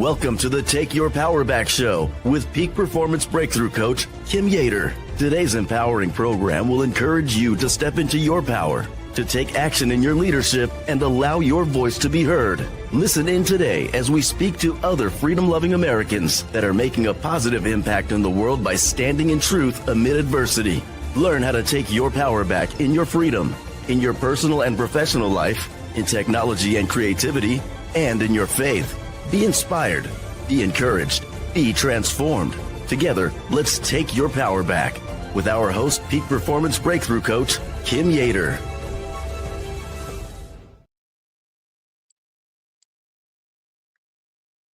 Welcome to the Take Your Power Back Show with Peak Performance Breakthrough Coach Kim Yater. Today's empowering program will encourage you to step into your power, to take action in your leadership, and allow your voice to be heard. Listen in today as we speak to other freedom-loving Americans that are making a positive impact in the world by standing in truth amid adversity. Learn how to take your power back in your freedom, in your personal and professional life, in technology and creativity, and in your faith. Be inspired, be encouraged, be transformed. Together, let's take your power back with our host, Peak Performance Breakthrough Coach, Kim Yater.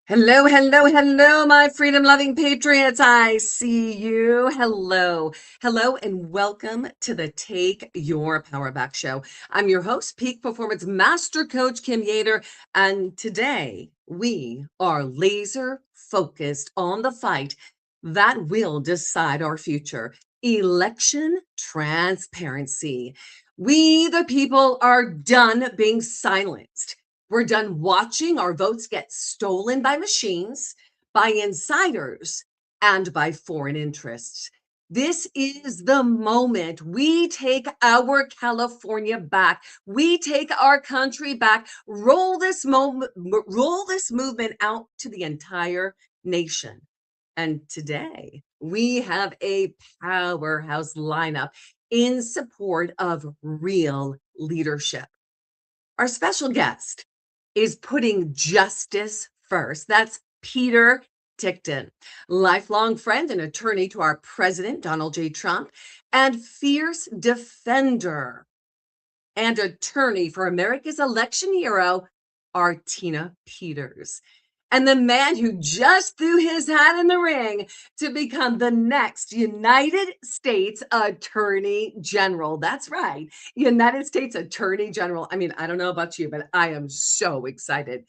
Hello, hello, hello, my freedom-loving Patriots. I see you. Hello, hello, and welcome to the Take Your Power Back Show. I'm your host, Peak Performance Master Coach Kim Yater, and today we are laser focused on the fight that will decide our future: election transparency. We, the people, are done being silenced. We're done watching our votes get stolen by machines, by insiders, and by foreign interests. This is the moment we take our California back. We take our country back. Roll this movement out to the entire nation. And today we have a powerhouse lineup in support of real leadership. Our special guest is putting justice first. That's Peter Tickton, lifelong friend and attorney to our president, Donald J. Trump, and fierce defender and attorney for America's election hero, Artina Peters. And the man who just threw his hat in the ring to become the next United States Attorney General. That's right, United States Attorney General. I mean, I don't know about you, but I am so excited.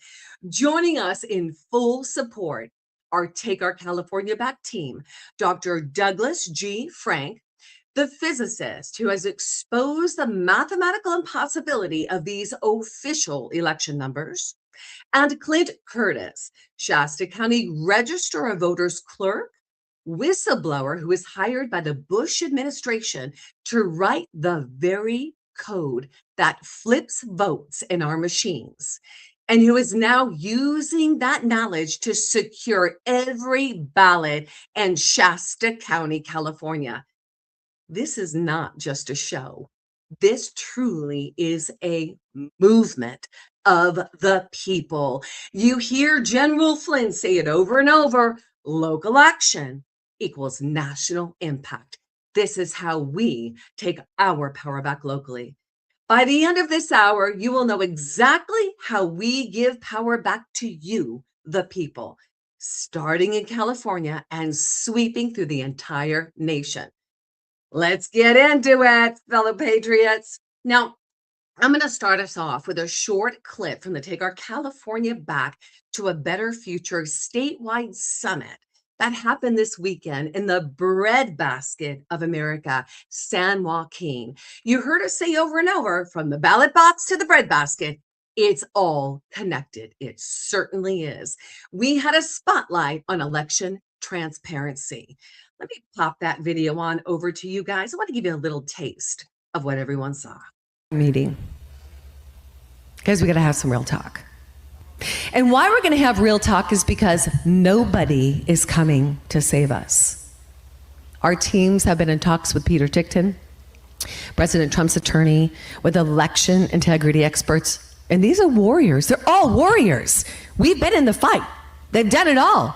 Joining us in full support, our Take Our California Back team, Dr. Douglas G. Frank, the physicist who has exposed the mathematical impossibility of these official election numbers, and Clint Curtis, Shasta County Register of Voters clerk, whistleblower who is hired by the Bush administration to write the very code that flips votes in our machines, and who is now using that knowledge to secure every ballot in Shasta County, California. This is not just a show. This truly is a movement of the people. You hear General Flynn say it over and over: local action equals national impact. This is how we take our power back locally. By the end of this hour, you will know exactly how we give power back to you, the people, starting in California and sweeping through the entire nation. Let's get into it, fellow Patriots. Now, I'm going to start us off with a short clip from the Take Our California Back to a Better Future statewide summit that happened this weekend in the Breadbasket of America, San Joaquin. You heard us say over and over, from the ballot box to the breadbasket, it's all connected. It certainly is. We had a spotlight on election transparency. Let me pop that video on over to you guys. I want to give you a little taste of what everyone saw. Meeting, because we got to have some real talk. And why we're going to have real talk is because nobody is coming to save us. Our teams have been in talks with Peter Tickton, President Trump's attorney, with election integrity experts. And these are warriors. They're all warriors. We've been in the fight. They've done it all.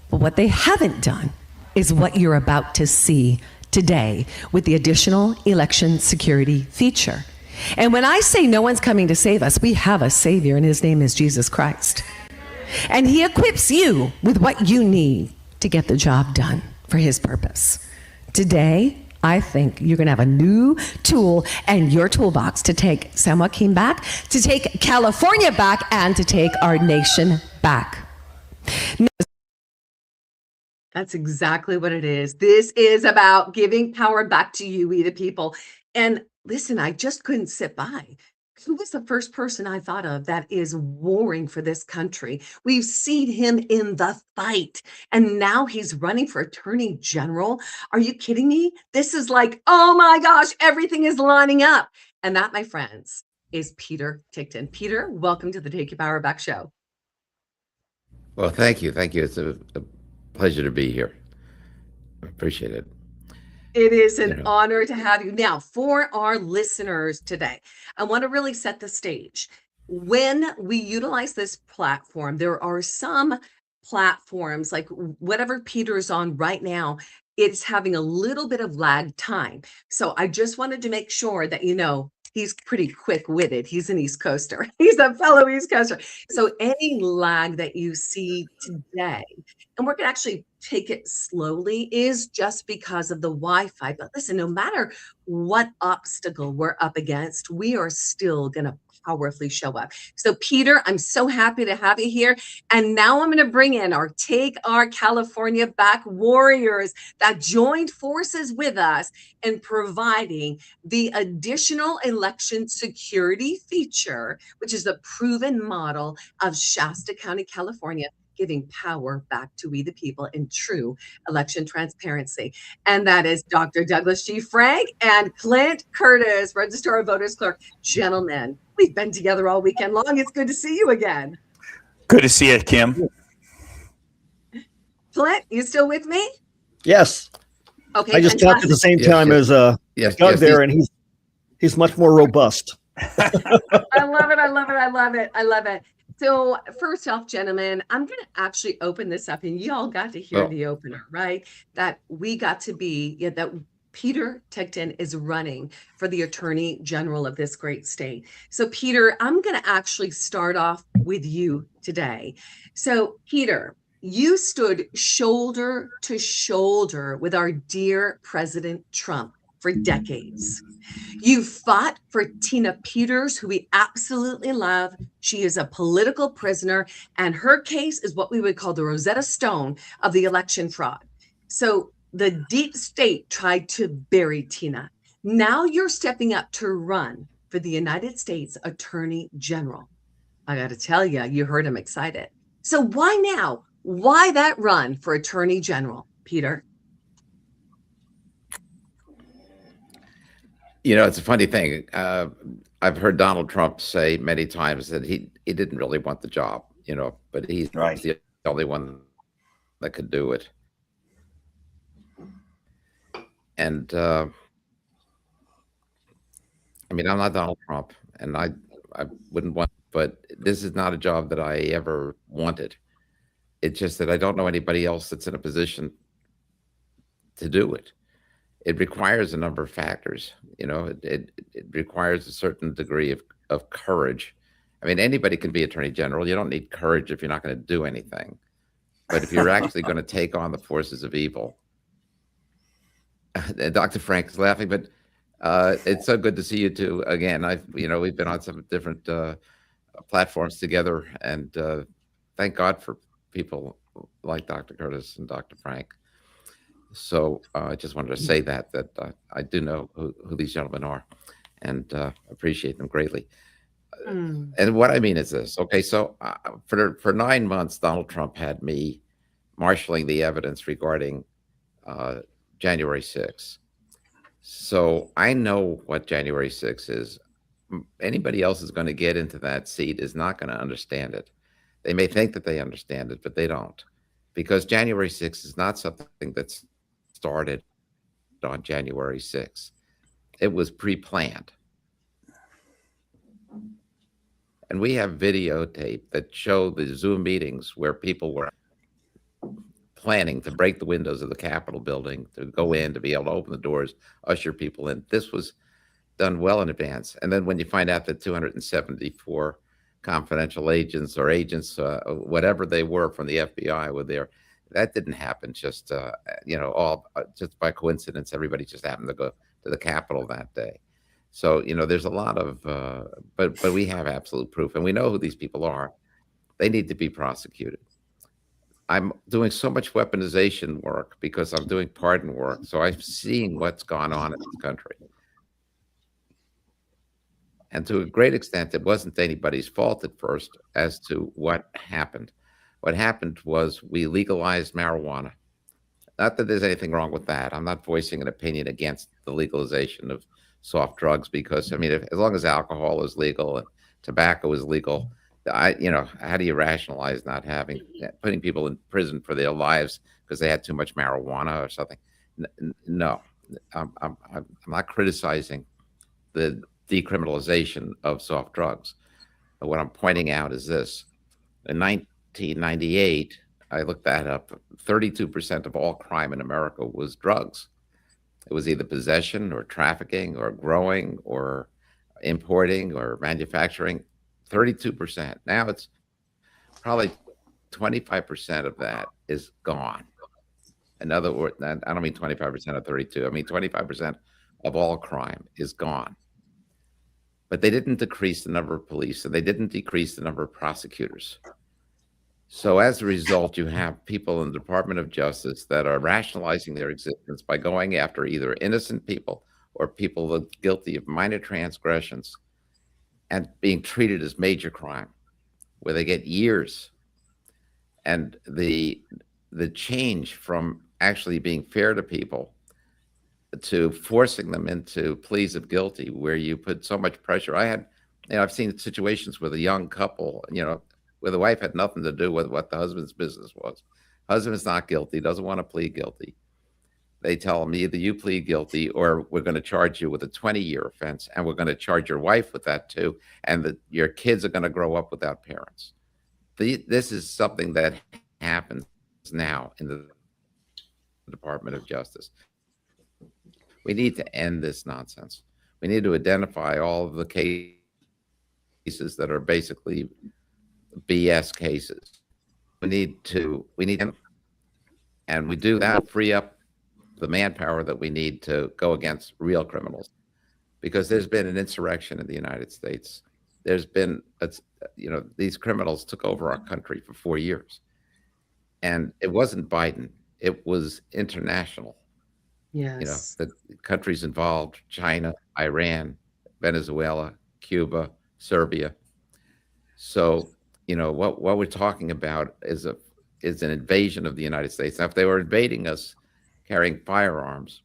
But what they haven't done is what you're about to see today with the additional election security feature. And when I say no one's coming to save us, we have a savior, and his name is Jesus Christ. And he equips you with what you need to get the job done for his purpose. Today, I think you're going to have a new tool in your toolbox to take San Joaquin back, to take California back, and to take our nation back. That's exactly what it is. This is about giving power back to you, we the people. And listen, I just couldn't sit by who was the first person I thought of that is warring for this country? We've seen him in the fight, and now he's running for attorney general. Are you kidding me? This is like, oh my gosh, everything is lining up. And that, my friends, is Peter Tickton. Peter, welcome to the Take Your Power Back show. Well, thank you. Thank you. It's a pleasure to be here. I appreciate it. It is an honor to have you. Now, for our listeners today, I want to really set the stage. When we utilize this platform, there are some platforms like whatever Peter is on right now, it's having a little bit of lag time. So I just wanted to make sure that he's pretty quick-witted. He's an East Coaster. He's a fellow East Coaster. So any lag that you see today, and we're going to actually take it slowly, is just because of the Wi-Fi. But listen, no matter what obstacle we're up against, we are still going to powerfully show up. So Peter, I'm so happy to have you here. And now I'm going to bring in our Take Our California Back warriors that joined forces with us in providing the additional election security feature, which is the proven model of Shasta County, California, giving power back to we the people in true election transparency. And that is Dr. Douglas G. Frank and Clint Curtis, Registrar of Voters Clerk. Gentlemen, we've been together all weekend long. It's good to see you again. Good to see you, Kim. Clint, you still with me? Yes. Okay. I just talked at the same time as Doug there, and he's much more robust. I love it. I love it. I love it. I love it. So first off, gentlemen, I'm going to actually open this up, and y'all got to hear the opener, right? That we got to be, that Peter Tickton is running for the Attorney General of this great state. So Peter, I'm going to actually start off with you today. So Peter, you stood shoulder to shoulder with our dear President Trump for decades. You fought for Tina Peters, who we absolutely love. She is a political prisoner, and her case is what we would call the Rosetta Stone of the election fraud. So the deep state tried to bury Tina. Now you're stepping up to run for the United States Attorney General. I got to tell you, you heard him excited. So why now? Why that run for Attorney General, Peter? It's a funny thing. I've heard Donald Trump say many times that he didn't really want the job, but he's the only one that could do it. And I'm not Donald Trump, and I wouldn't want, but this is not a job that I ever wanted. It's just that I don't know anybody else that's in a position to do it. It requires a number of factors. It requires a certain degree of courage. Anybody can be Attorney General. You don't need courage if you're not going to do anything. But if you're actually going to take on the forces of evil, Dr. Frank is laughing, but it's so good to see you two again. We've been on some different platforms together, and thank God for people like Dr. Curtis and Dr. Frank. So I just wanted to say that I do know who these gentlemen are, and appreciate them greatly. And what I mean is this. Okay, so for 9 months, Donald Trump had me marshaling the evidence regarding January 6th. So I know what January 6th is. Anybody else is going to get into that seat is not going to understand it. They may think that they understand it, but they don't. Because January 6th is not something that's started on January 6th. It was pre-planned. And we have videotape that show the Zoom meetings where people were planning to break the windows of the Capitol building, to go in, to be able to open the doors, usher people in. This was done well in advance. And then when you find out that 274 confidential agents or agents, whatever they were from the FBI were there, that didn't happen just, just by coincidence. Everybody just happened to go to the Capitol that day. So, there's a lot of, but we have absolute proof, and we know who these people are. They need to be prosecuted. I'm doing so much weaponization work because I'm doing pardon work. So I'm seeing what's gone on in this country. And to a great extent, it wasn't anybody's fault at first as to what happened. What happened was we legalized marijuana. Not that there's anything wrong with that. I'm not voicing an opinion against the legalization of soft drugs because, I mean, as long as alcohol is legal and tobacco is legal, how do you rationalize not putting people in prison for their lives because they had too much marijuana or something? No, I'm not criticizing the decriminalization of soft drugs. But what I'm pointing out is this. In 1998, I looked that up, 32% of all crime in America was drugs. It was either possession or trafficking or growing or importing or manufacturing, 32%. Now it's probably 25% of that is gone. In other words, I don't mean 25% of 32. I mean 25% of all crime is gone. But they didn't decrease the number of police, and they didn't decrease the number of prosecutors. So as a result, you have people in the Department of Justice that are rationalizing their existence by going after either innocent people or people guilty of minor transgressions and being treated as major crime, where they get years. And the change from actually being fair to people to forcing them into pleas of guilty, where you put so much pressure. I've seen situations with a young couple, where the wife had nothing to do with what the husband's business was. Husband's not guilty, doesn't want to plead guilty. They tell him either you plead guilty or we're going to charge you with a 20-year offense, and we're going to charge your wife with that too, and your kids are going to grow up without parents. This is something that happens now in the Department of Justice. We need to end this nonsense. We need to identify all of the cases that are basically BS cases. We need and we do that, free up the manpower that we need to go against real criminals, because there's been an insurrection in the United States. There's been, these criminals took over our country for 4 years, and it wasn't Biden. It was international. Yes. The countries involved: China, Iran, Venezuela, Cuba, Serbia. So, what we're talking about is an invasion of the United States. Now, if they were invading us carrying firearms,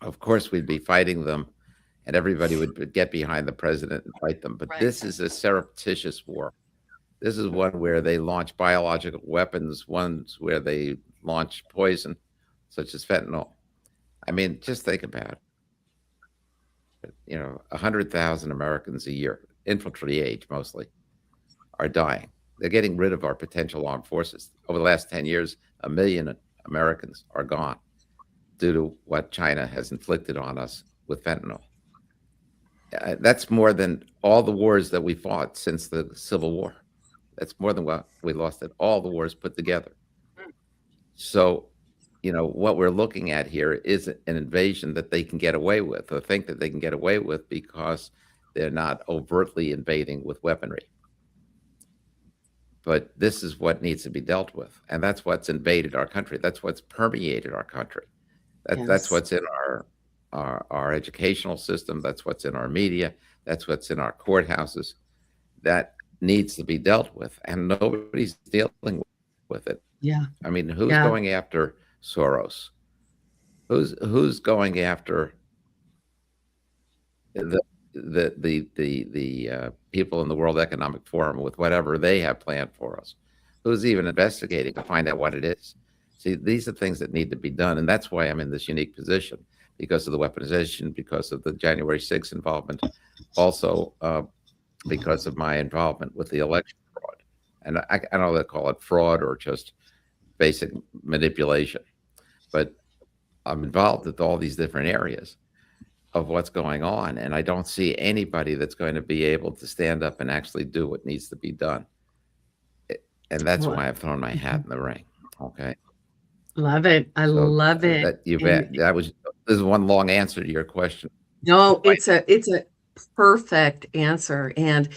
of course we'd be fighting them, and everybody would get behind the president and fight them. But This is a surreptitious war. This is one where they launch biological weapons, ones where they launch poison, such as fentanyl. I mean, just think about it. 100,000 Americans a year, infantry age mostly, are dying. They're getting rid of our potential armed forces. Over the last 10 years, 1 million Americans are gone due to what China has inflicted on us with fentanyl. That's more than all the wars that we fought since the Civil War. That's more than what we lost at all the wars put together. So, what we're looking at here is an invasion that they can get away with, or think that they can get away with, because they're not overtly invading with weaponry. But this is what needs to be dealt with. And that's what's invaded our country. That's what's permeated our country. That's what's in our educational system. That's what's in our media. That's what's in our courthouses. That needs to be dealt with. And nobody's dealing with it. Yeah. I mean, who's going after Soros? Who's going after the people in the World Economic Forum with whatever they have planned for us? Who's even investigating to find out what it is? See, these are things that need to be done, and that's why I'm in this unique position, because of the weaponization, because of the January 6th involvement, also because of my involvement with the election fraud. And I don't know if they call it fraud or just basic manipulation, but I'm involved with all these different areas of what's going on, and I don't see anybody that's going to be able to stand up and actually do what needs to be done. And that's why I've thrown my hat in the ring. Okay. Love it. I love it. This is one long answer to your question. No, it's a perfect answer. And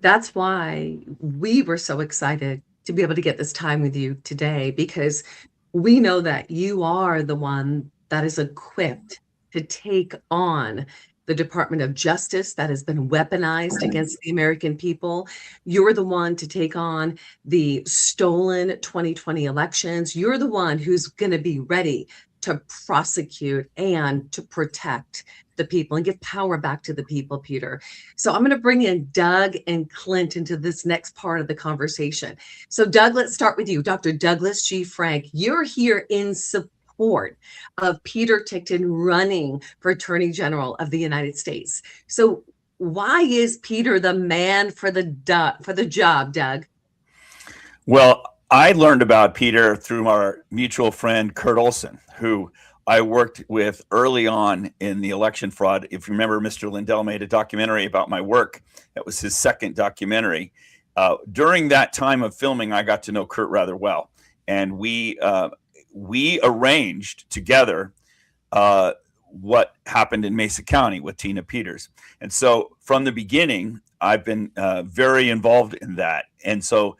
that's why we were so excited to be able to get this time with you today, because we know that you are the one that is equipped to take on the Department of Justice that has been weaponized against the American people. You're the one to take on the stolen 2020 elections. You're the one who's going to be ready to prosecute and to protect the people and give power back to the people, Peter. So I'm going to bring in Doug and Clint into this next part of the conversation. So Doug, let's start with you. Dr. Douglas G. Frank, you're here in support of Peter Tickton running for Attorney General of the United States. So why is Peter the man for the job, Doug? Well, I learned about Peter through our mutual friend, Kurt Olson, who I worked with early on in the election fraud. If you remember, Mr. Lindell made a documentary about my work. That was his second documentary. During that time of filming, I got to know Kurt rather well. And we arranged together what happened in Mesa County with Tina Peters. And so from the beginning, I've been very involved in that. And so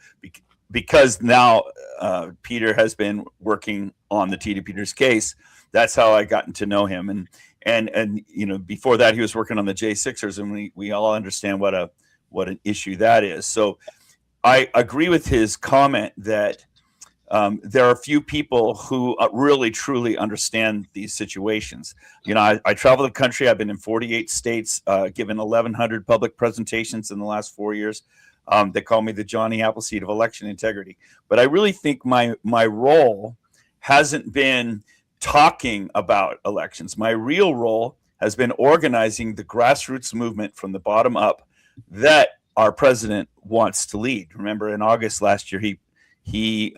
because now Peter has been working on the Tina Peters case, that's how I gotten to know him. And you know, before that, he was working on the J6ers, and we all understand what an issue that is. So I agree with his comment that there are few people who really truly understand these situations. You know, I travel the country. I've been in 48 states, given 1,100 public presentations in the last 4 years. They call me the Johnny Appleseed of election integrity. But I really think my role hasn't been talking about elections. My real role has been organizing the grassroots movement from the bottom up that our president wants to lead. Remember, in August last year, he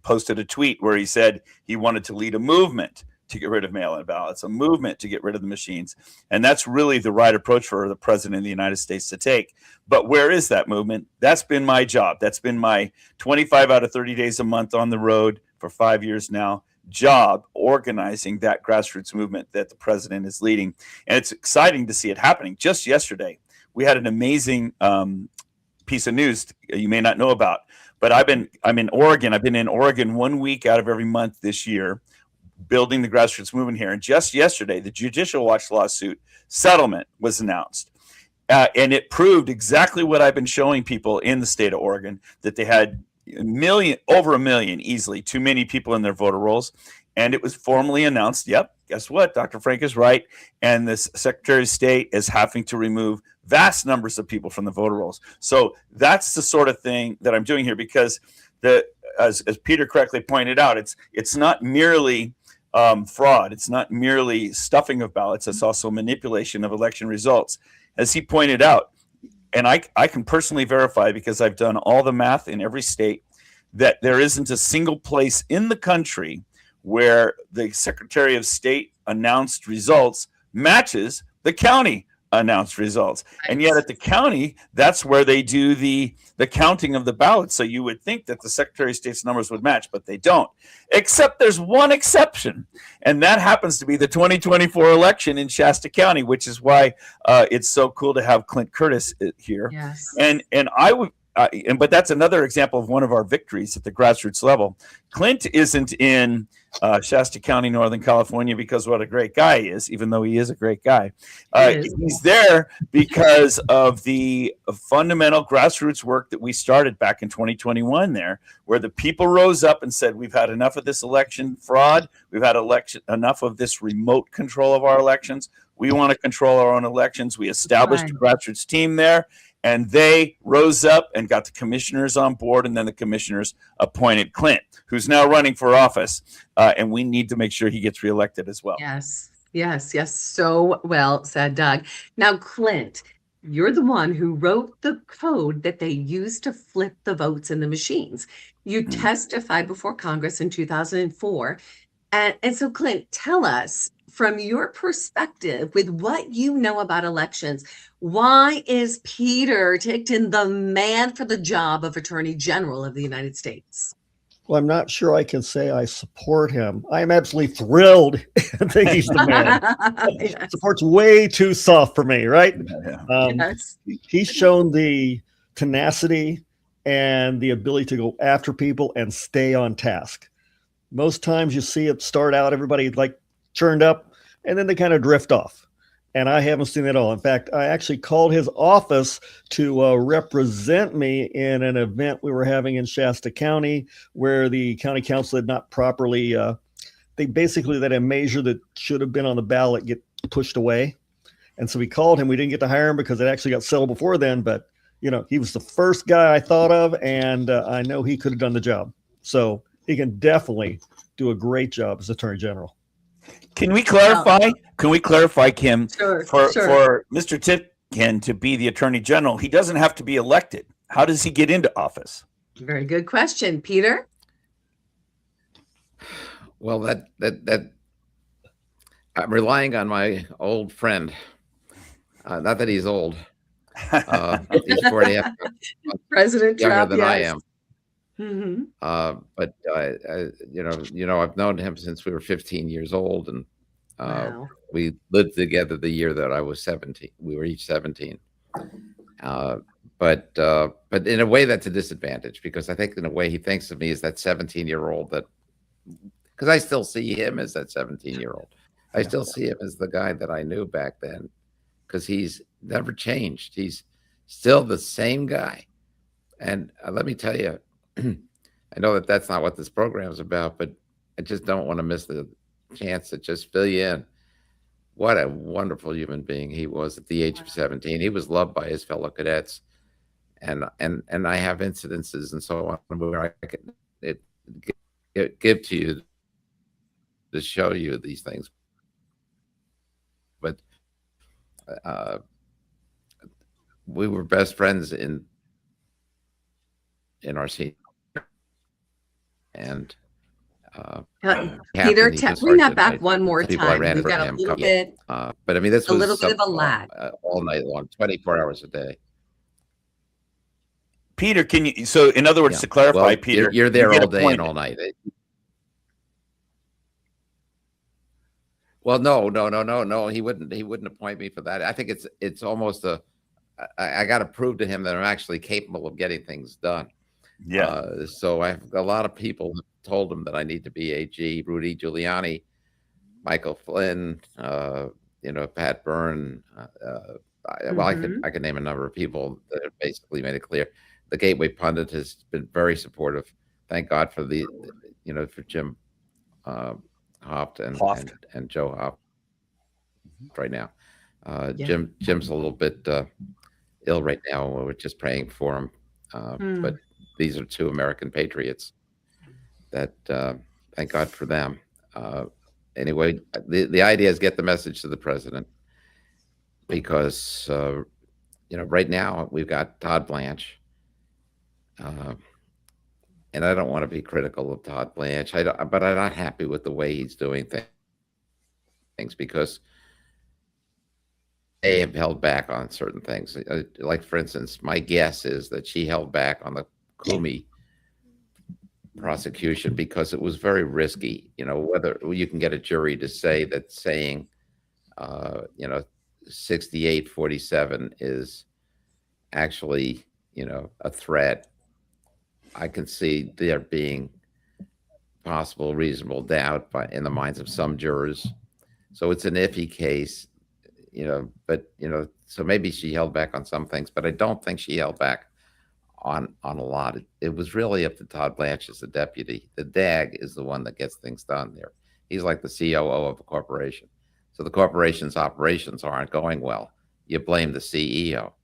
posted a tweet where he said he wanted to lead a movement to get rid of mail-in ballots, a movement to get rid of the machines. And that's really the right approach for the president of the United States to take. But where is that movement? That's been my job. That's been my 25 out of 30 days a month on the road for 5 years now job, organizing that grassroots movement that the president is leading. And it's exciting to see it happening. Just yesterday, we had an amazing piece of news you may not know about. But I'm in Oregon. I've been in Oregon 1 week out of every month this year, building the grassroots movement here. And just yesterday, the Judicial Watch lawsuit settlement was announced. And it proved exactly what I've been showing people in the state of Oregon, that they had over a million easily, too many people in their voter rolls. And it was formally announced, yep, guess what? Dr. Frank is right. And the Secretary of State is having to remove vast numbers of people from the voter rolls. So that's the sort of thing that I'm doing here, because as Peter correctly pointed out, it's not merely fraud. It's not merely stuffing of ballots. It's also manipulation of election results. As he pointed out, and I can personally verify, because I've done all the math in every state, that there isn't a single place in the country where the Secretary of State announced results matches the county announced results. And yet at the county, that's where they do the counting of the ballots. So you would think that the Secretary of State's numbers would match, but they don't. Except there's one exception, and that happens to be the 2024 election in Shasta County, which is why it's so cool to have Clint Curtis here. Yes. And I would. But that's another example of one of our victories at the grassroots level. Clint isn't in Shasta County, Northern California, because what a great guy he is, even though he is a great guy. He's there because of the fundamental grassroots work that we started back in 2021 there, where the people rose up and said, we've had enough of this election fraud. We've had enough of this remote control of our elections. We want to control our own elections. We established a grassroots team there. And they rose up and got the commissioners on board, and then the commissioners appointed Clint, who's now running for office. And we need to make sure he gets reelected as well. Yes. So well said, Doug. Now, Clint, you're the one who wrote the code that they used to flip the votes in the machines. You testified before Congress in 2004. And so, Clint, tell us, from your perspective, with what you know about elections, why is Peter Tickton the man for the job of Attorney General of the United States? Well, I'm not sure I can say I support him. I am absolutely thrilled and think he's the man. Yes. Support's way too soft for me, right? Yes. He's shown the tenacity and the ability to go after people and stay on task. Most times you see it start out, everybody like churned up, and then they kind of drift off. And I haven't seen it all. In fact, I actually called his office to represent me in an event we were having in Shasta County, where the county council had not properly, they basically let a measure that should have been on the ballot get pushed away. And so we called him. We didn't get to hire him because it actually got settled before then. But, he was the first guy I thought of, and I know he could have done the job. So he can definitely do a great job as Attorney General. Can we clarify? Can we clarify, Kim? Sure. For Mr. Tipkin to be the Attorney General, he doesn't have to be elected. How does he get into office? Very good question, Peter. Well, that I'm relying on my old friend. Not that he's old. He's 40 President younger Trump, than yes. I am. Mm-hmm. But I've known him since we were 15 years old, and Wow. we lived together the year that I was 17. We were each 17. But in a way, that's a disadvantage, because I think in a way he thinks of me as that 17-year-old because I still see him as that 17-year-old. I still see him as the guy that I knew back then, because he's never changed. He's still the same guy. And let me tell you, I know that that's not what this program is about, but I just don't want to miss the chance to just fill you in. What a wonderful human being he was at the age of 17. He was loved by his fellow cadets. And I have incidences and so on where I can give to you to show you these things. But we were best friends in our senior. And Peter, bring that back one more time. We've got a little bit. But I mean, this was a little bit of a lag. All night long, 24 hours a day. Peter, can you? So, in other words, to clarify, well, Peter, you're there all day and all night. Well, no. He wouldn't appoint me for that. I think it's almost I got to prove to him that I'm actually capable of getting things done. Yeah. So I have a lot of people told him that I need to be AG. Rudy Giuliani, Michael Flynn, Pat Byrne. Well, I could name a number of people that have basically made it clear. The Gateway Pundit has been very supportive. Thank God for for Jim Hoft and Joe Hoft right now. Jim's a little bit ill right now. We're just praying for him. But these are two American patriots that thank God for them. Anyway, the idea is get the message to the president, because right now we've got Todd Blanche, and I don't want to be critical of Todd Blanche. But I'm not happy with the way he's doing things, because they have held back on certain things. Like, for instance, my guess is that she held back on the Kumi prosecution because it was very risky. Whether you can get a jury to say that saying 68-47 is actually a threat. I can see there being possible reasonable doubt in the minds of some jurors. So it's an iffy case, but so maybe she held back on some things, but I don't think she held back on a lot. It was really up to Todd Blanche as the deputy. The DAG is the one that gets things done there. He's like the COO of a corporation. So the corporation's operations aren't going well. You blame the CEO,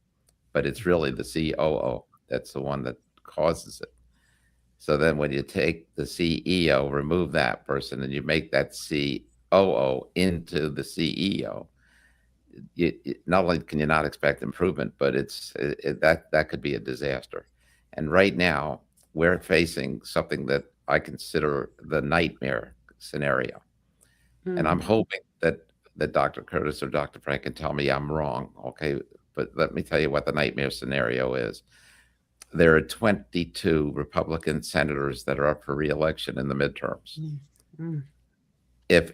but it's really the COO that's the one that causes it. So then when you take the CEO, remove that person, and you make that COO into the CEO, not only can you not expect improvement, but that could be a disaster. And right now we're facing something that I consider the nightmare scenario. And I'm hoping that Dr. Curtis or Dr. Frank can tell me I'm wrong. Okay. But let me tell you what the nightmare scenario is. There are 22 Republican senators that are up for re-election in the midterms. If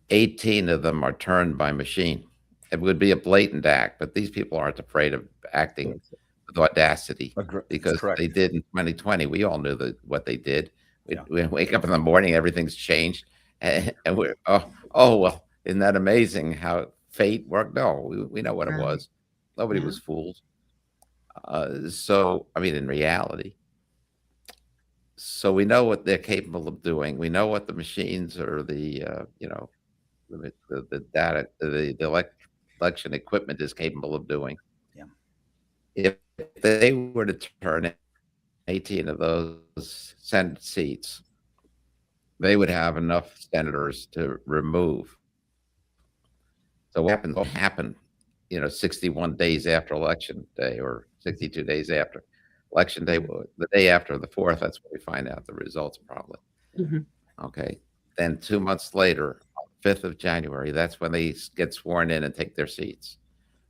18 of them are turned by machine, it would be a blatant act, but these people aren't afraid of acting with audacity, because they did in 2020. We all knew what they did. We wake up in the morning, everything's changed, and we're well, isn't that amazing how fate work? No, we know what it Right. was. Nobody Yeah. was fooled. So, I mean, in reality, so we know what they're capable of doing. We know what the machines or the data, election equipment is capable of doing. Yeah. If they were to turn 18 of those Senate seats, they would have enough senators to remove. So what happens will happen, 61 days after election day or 62 days after election day, the day after the 4th, that's when we find out the results probably. Mhm. Okay. Then 2 months later, on the 5th of January, that's when they get sworn in and take their seats.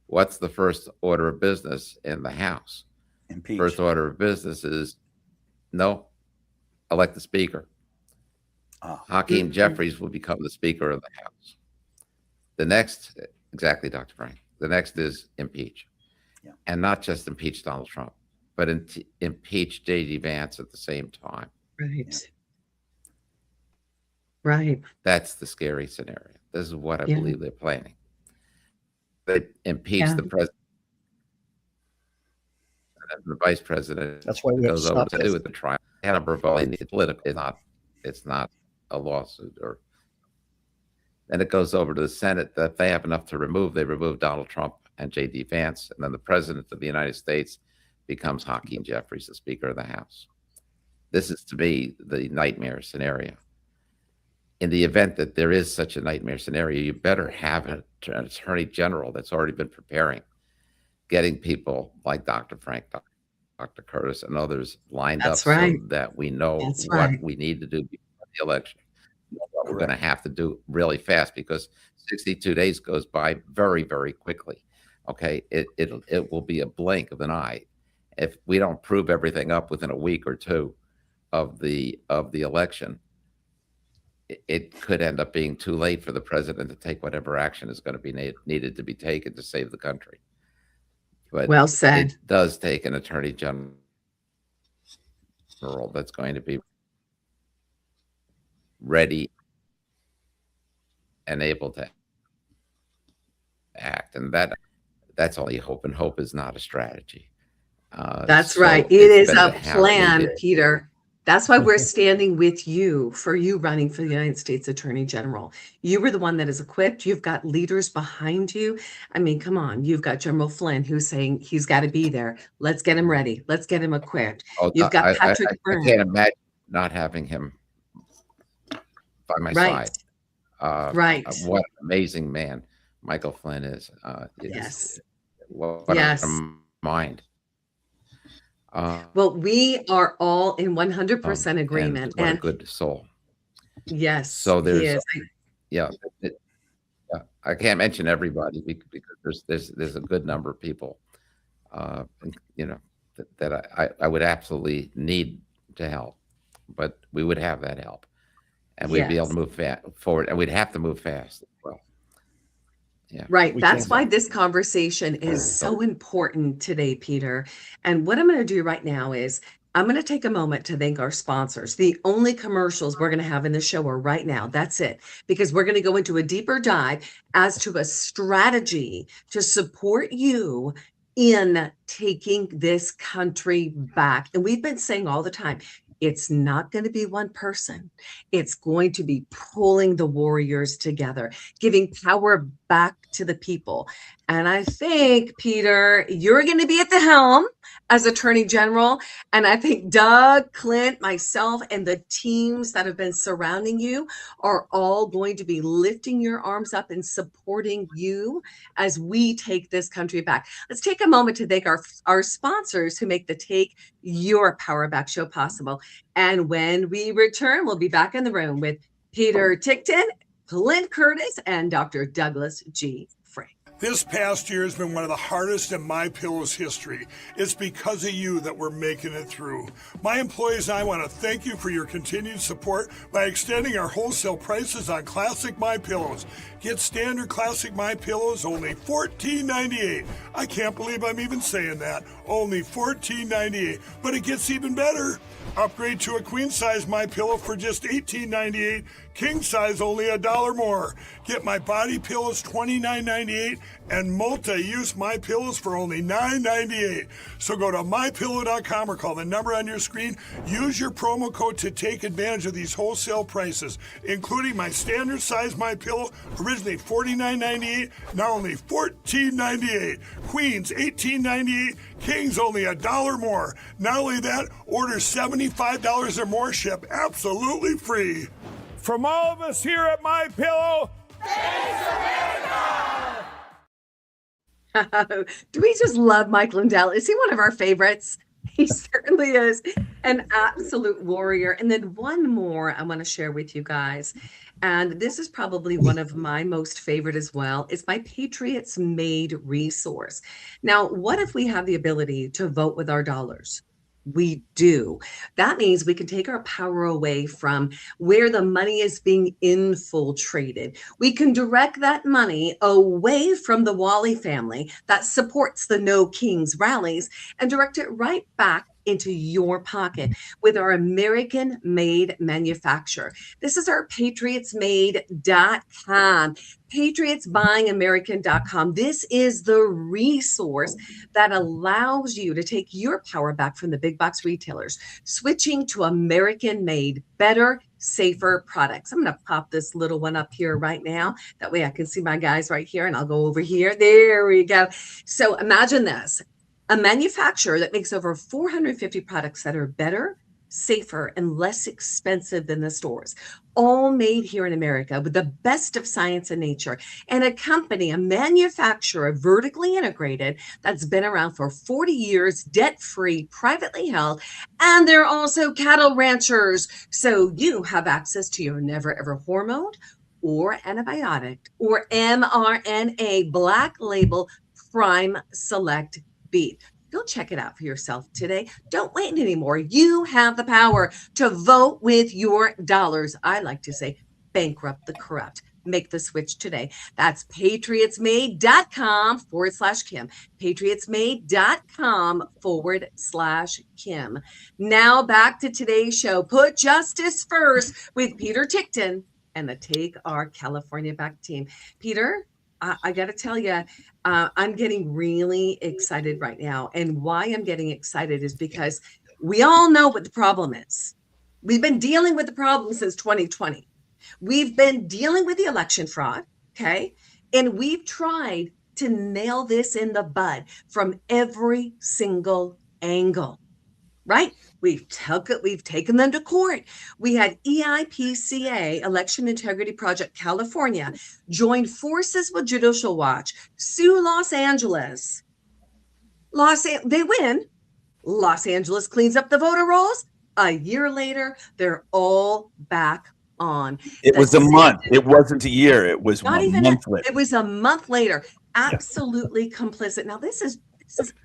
What's the first order of business in the House? Impeach. First order of business is no, elect the speaker. Hakeem Mhm. Jeffries will become the Speaker of the House. The next, exactly, Dr. Frank. The next is impeach. Yeah. And not just impeach Donald Trump, but impeach J.D. Vance at the same time. Right. Yeah. Right. That's the scary scenario. This is what I Yeah. believe they're planning. They impeach Yeah. the president and the vice president. That's why we have to Goes over stop to this. do with the trial. Hannah Bravo, political. It's not a lawsuit or. Then it goes over to the Senate that they have enough to remove. They remove Donald Trump and J.D. Vance, and then the president of the United States becomes Hakeem Jeffries, the Speaker of the House. This is, to me, the nightmare scenario. In the event that there is such a nightmare scenario, you better have an attorney general that's already been preparing, getting people like Dr. Frank, Dr. Curtis, and others lined up That's right. so that we know That's what right. we need to do before the election. What we're going to Correct. have to do really fast because 62 days goes by very, very quickly. Okay, it will be a blink of an eye if we don't prove everything up within a week or two of the election. It could end up being too late for the president to take whatever action is going to be needed to be taken to save the country. But Well said. it does take an attorney general that's going to be ready and able to act, and that's only hope, and hope is not a strategy. That's So right. It it's is better a to have plan, maybe Peter. That's why we're standing with you for you running for the United States Attorney General. You were the one that is equipped. You've got leaders behind you. I mean, come on. You've got General Flynn who's saying he's got to be there. Let's get him ready. Let's get him equipped. oh, You've got I Patrick I Byrne. can't imagine not having him by my Right. side. Right. What an amazing man Michael Flynn is. Yes. What Yes. a mind. Well, we are all in 100% And agreement. what a And good soul. yes, So he there's, is. yeah, I can't mention everybody because there's a good number of people, you know, that I would absolutely need to help, but we would have that help, and we'd be able to Yes. move forward, and we'd have to move fast as well. Yeah. Right. We That's can't. why this conversation is so important today, Peter. And what I'm going to do right now is I'm going to take a moment to thank our sponsors. The only commercials we're going to have in the show are right now. That's it. Because we're going to go into a deeper dive as to a strategy to support you in taking this country back. And we've been saying all the time, it's not going to be one person. It's going to be pulling the warriors together, giving power back to the people. And I think, Peter, you're going to be at the helm as Attorney General. And I think Doug, Clint, myself, and the teams that have been surrounding you are all going to be lifting your arms up and supporting you as we take this country back. Let's take a moment to thank our sponsors who make the Take Your Power Back show possible. And when we return, we'll be back in the room with Peter Tickton, Clint Curtis, and Dr. Douglas G. Frank. This past year has been one of the hardest in MyPillow's history. It's because of you that we're making it through. My employees and I want to thank you for your continued support by extending our wholesale prices on classic MyPillows. Get standard classic MyPillows only $14.98. I can't believe I'm even saying that. Only $14.98. But it gets even better. Upgrade to a queen size MyPillow for just $18.98. King size only $1 more. Get my body pillows $29.98 and multi-use MyPillows for only $9.98. So go to mypillow.com or call the number on your screen. Use your promo code to take advantage of these wholesale prices, including my standard size MyPillow, originally $49.98, now only $14.98. Queens $18.98, Kings only $1 more. Not only that, order $75 or more, ship absolutely free. From all of us here at MyPillow, do we just love Mike Lindell? Is he one of our favorites? He certainly is an absolute warrior. And then one more I want to share with you guys. And this is probably one of my most favorite as well. It's my Patriots Made resource. Now, what if we have the ability to vote with our dollars? We do. That means we can take our power away from where the money is being infiltrated. We can direct that money away from the Wally family that supports the No Kings rallies and direct it right back into your pocket with our American made manufacturer. This is our patriotsmade.com. patriotsbuyingamerican.com. This is the resource that allows you to take your power back from the big box retailers, switching to American made, better, safer products. I'm going to pop this little one up here right now. That way I can see my guys right here, and I'll go over here. There we go. So imagine this. A manufacturer that makes over 450 products that are better, safer, and less expensive than the stores, all made here in America with the best of science and nature, and a company, a manufacturer, vertically integrated, that's been around for 40 years, debt-free, privately held, and they're also cattle ranchers. So you have access to your never ever hormone or antibiotic or mRNA Black Label Prime Select beef. Go check it out for yourself today. Don't wait anymore. You have the power to vote with your dollars. I like to say, bankrupt the corrupt. Make the switch today. That's patriotsmade.com/Kim. patriotsmade.com/Kim. Now back to today's show. Put justice first with Peter Tickton and the Take Our California Back team. Peter, I got to tell you, I'm getting really excited right now. And why I'm getting excited is because we all know what the problem is. We've been dealing with the problem since 2020. We've been dealing with the election fraud, okay? And we've tried to nail this in the bud from every single angle, right? We've taken them to court. We had EIPCA, Election Integrity Project California, join forces with Judicial Watch, sue Los Angeles. They win. Los Angeles cleans up the voter rolls. A year later, they're all back on. It was a month. It wasn't a year. It was not even month later. It was a month later. Absolutely complicit. Now, this is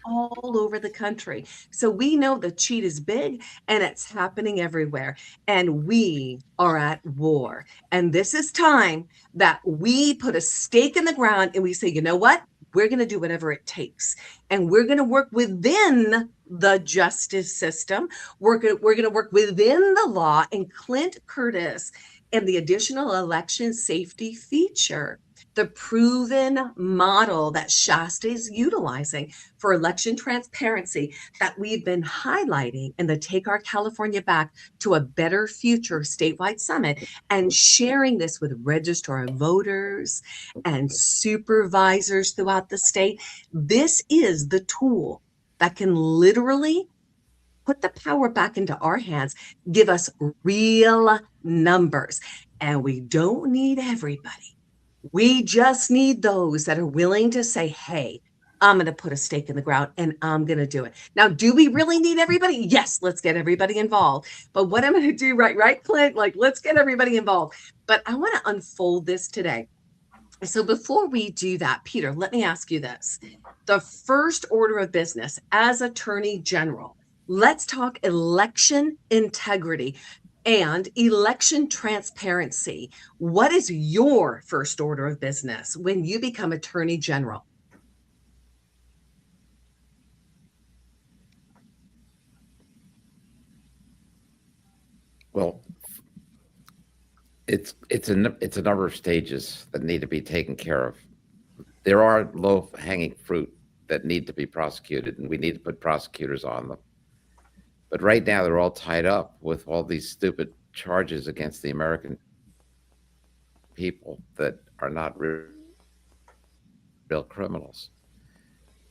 all over the country. So we know the cheat is big and it's happening everywhere. And we are at war. And this is time that we put a stake in the ground and we say, you know what? We're going to do whatever it takes. And we're going to work within the justice system. We're going to work within the law. And Clint Curtis and the additional election safety feature, the proven model that Shasta is utilizing for election transparency that we've been highlighting in the Take Our California Back to a Better Future statewide summit, and sharing this with registrar of voters and supervisors throughout the state. This is the tool that can literally put the power back into our hands, give us real numbers. And we don't need everybody. We just need those that are willing to say, hey, I'm going to put a stake in the ground and I'm going to do it. Now, do we really need everybody? Yes, let's get everybody involved. But what I'm going to do, right, Clint? Like, let's get everybody involved. But I want to unfold this today. So before we do that, Peter, let me ask you this. The first order of business as Attorney General, let's talk election integrity and election transparency. What is your first order of business when you become Attorney General? Well, it's a number of stages that need to be taken care of. There are low-hanging fruit that need to be prosecuted, and we need to put prosecutors on them. But right now, they're all tied up with all these stupid charges against the American people that are not real criminals.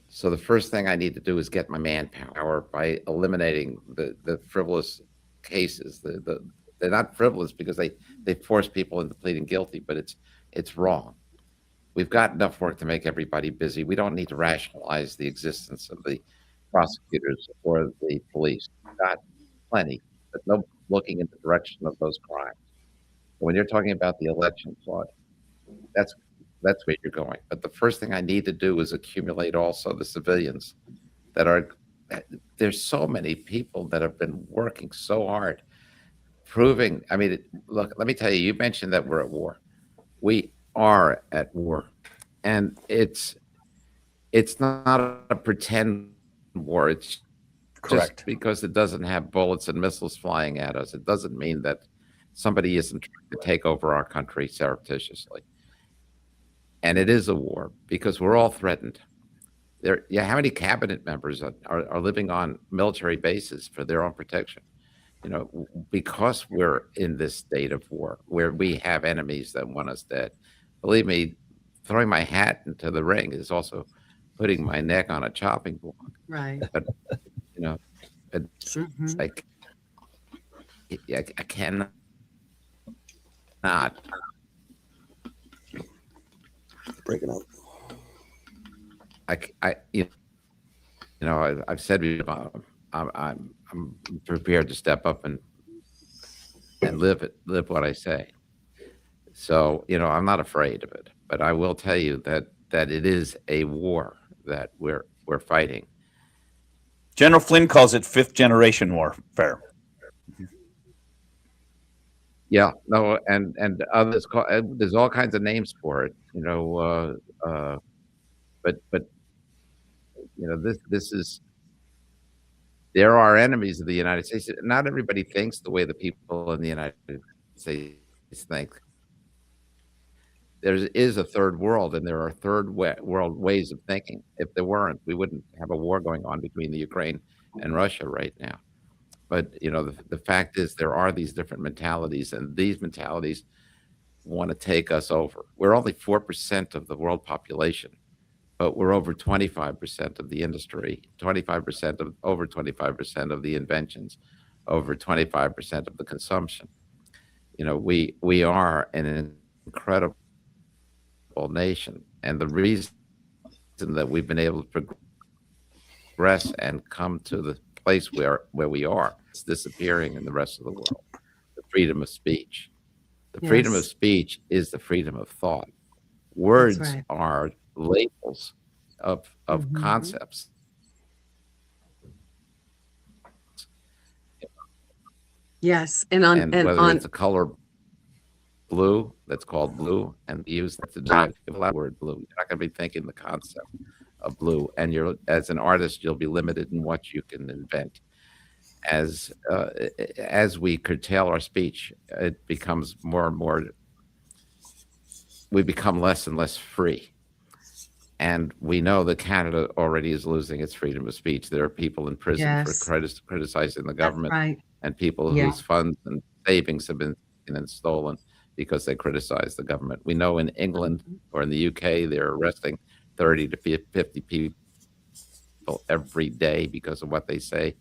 So the first thing I need to do is get my manpower by eliminating the frivolous cases. They're not frivolous because they force people into pleading guilty, but it's wrong. We've got enough work to make everybody busy. We don't need to rationalize the existence of the prosecutors or the police. We've got plenty, but no looking in the direction of those crimes. When you're talking about the election fraud, that's that's where you're going. But the first thing I need to do is accumulate also the civilians that are. There's so many people that have been working so hard, proving. I mean, look. Let me tell you. You mentioned that we're at war. We are at war, and it's not a pretend war. It's Correct. just because it doesn't have bullets and missiles flying at us. It doesn't mean that somebody isn't trying to take over our country surreptitiously. And it is a war because we're all threatened. There, yeah. How many cabinet members are living on military bases for their own protection? You know, because we're in this state of war where we have enemies that want us dead. Believe me, throwing my hat into the ring is also putting my neck on a chopping block. Right. But you know, it's Mhm. like I cannot. Breaking up. I've said before, I'm prepared to step up and live what I say. So, I'm not afraid of it, but I will tell you that it is a war that we're fighting. General Flynn calls it fifth generation warfare. Yeah, no, and others call, there's all kinds of names for it, but this is there are enemies of the United States. Not everybody thinks the way the people in the United States think. There is a third world, and there are world ways of thinking. If there weren't, we wouldn't have a war going on between the Ukraine and Russia right now. But the fact is, there are these different mentalities, and these mentalities want to take us over. We're only 4% of the world population, but we're over 25% of the industry, 25% of over 25% of the inventions, over 25% of the consumption. We are an incredible nation, and the reason that we've been able to progress and come to the place where we are, it's disappearing in the rest of the world. The freedom of speech. The freedom of Yes, speech is the freedom of thought. that's Words right. are labels of Mhm. concepts. Yes, and on And and whether it's on the color blue, that's called blue, and use that to drive the word blue. You're not going to be thinking the concept of blue, and as an artist, you'll be limited in what you can invent. As we curtail our speech, it becomes more and more. We become less and less free. And we know that Canada already is losing its freedom of speech. There are people in prison for yes, criticizing the that's government, right. and people Yeah. whose funds and savings have been taken and stolen because they criticize the government. We know in England Mhm. or in the UK, they're arresting 30 to 50 people every day because of what they say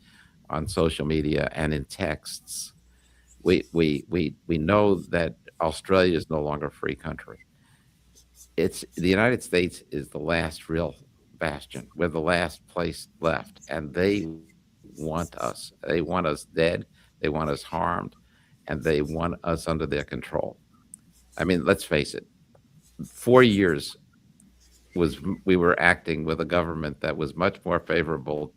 on social media and in texts. We know that Australia is no longer a free country. It's the United States is the last real bastion. We're the last place left, and they want us. They want us dead. They want us harmed, and they want us under their control. I mean, let's face it. 4 years we were acting with a government that was much more favorable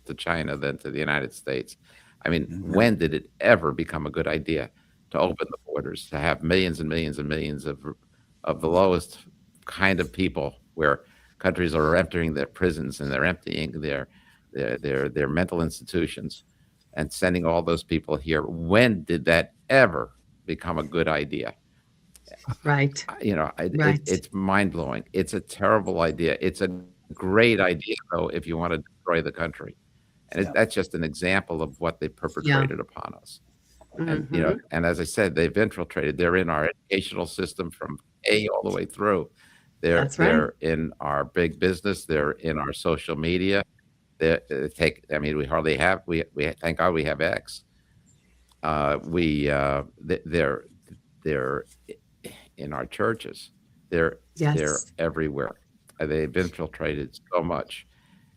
to China than to the United States. I mean, when did it ever become a good idea to open the borders, to have millions and millions and millions of the lowest kind of people, where countries are emptying their prisons and they're emptying their mental institutions and sending all those people here? When did that ever become a good idea? Right. Right. It's mind blowing. It's a terrible idea. It's a great idea, though, if you want to destroy the country. And that's just an example of what they perpetrated upon us. And, and as I said, they've infiltrated. They're in our educational system from A all the way through. They're in our big business. They're in our social media. We hardly have, we thank God we have X. They're in our churches. They're everywhere. They've infiltrated so much.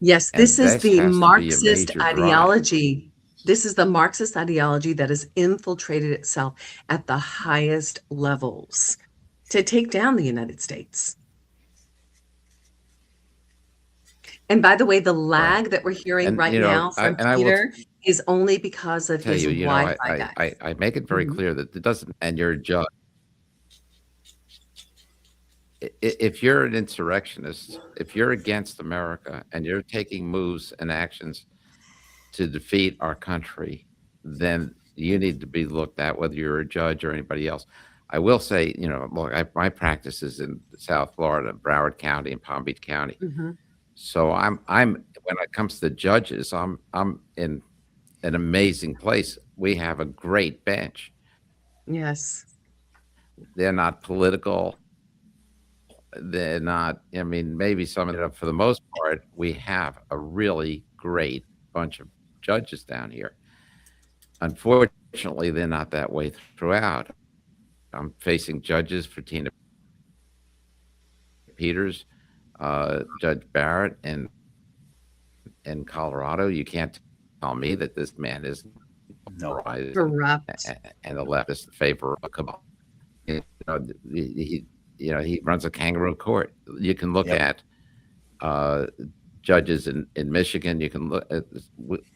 Yes, this is the Marxist ideology. This is the Marxist ideology that has infiltrated itself at the highest levels to take down the United States. And by the way, the lag that we're hearing now from Peter is only because of his Wi-Fi guys. I make it very clear that it doesn't, and you're a judge. If you're an insurrectionist, if you're against America and you're taking moves and actions to defeat our country, then you need to be looked at, whether you're a judge or anybody else. I will say, look, my practice is in South Florida, Broward County and Palm Beach County. So I'm when it comes to judges, I'm in an amazing place. We have a great bench. Yes. They're not political. They're not, maybe some of them, for the most part, we have a really great bunch of judges down here. Unfortunately, they're not that way throughout. I'm facing judges for Tina Peters, Judge Barrett in Colorado. You can't tell me that this man is corrupt and the leftist in favor of a cabal. He runs a kangaroo court. You can look at judges in Michigan. You can look at,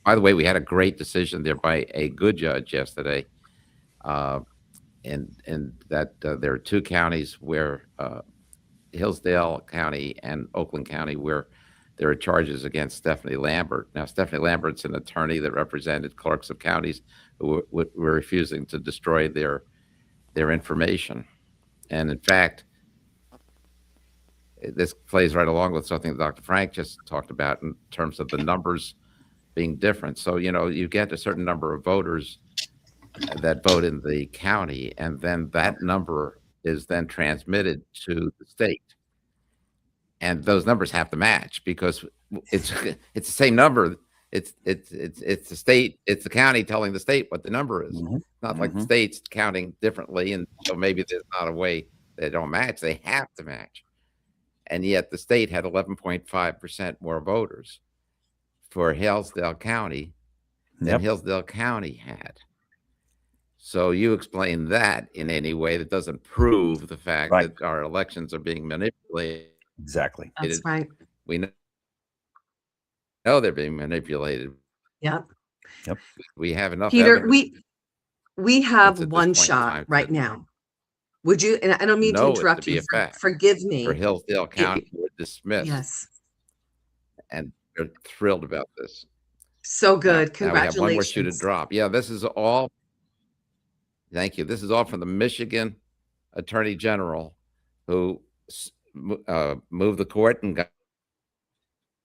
by the way, we had a great decision there by a good judge yesterday. And that there are two counties where Hillsdale County and Oakland County where there are charges against Stephanie Lambert. Now, Stephanie Lambert's an attorney that represented clerks of counties who were refusing to destroy their information. And in fact, this plays right along with something that Dr. Frank just talked about in terms of the numbers being different. So, you get a certain number of voters that vote in the county, and then that number is then transmitted to the state. And those numbers have to match because it's the same number. It's the state, it's the county telling the state what the number is. Not like the state's counting differently, and so maybe there's not a way they don't match. They have to match. And yet the state had 11.5% more voters for Hillsdale County than Hillsdale County had. So you explain that in any way that doesn't prove the fact that our elections are being manipulated. Exactly. That's right. We know they're being manipulated. Yep. We have enough. Peter, we have one shot right now. Would you, and I don't mean to interrupt you, forgive me. For Hillsdale County, we're dismissed. Yes. And they're thrilled about this. So good. Congratulations. Now we have one more shoe to drop. Yeah, this is all. Thank you. This is all from the Michigan Attorney General, who moved the court and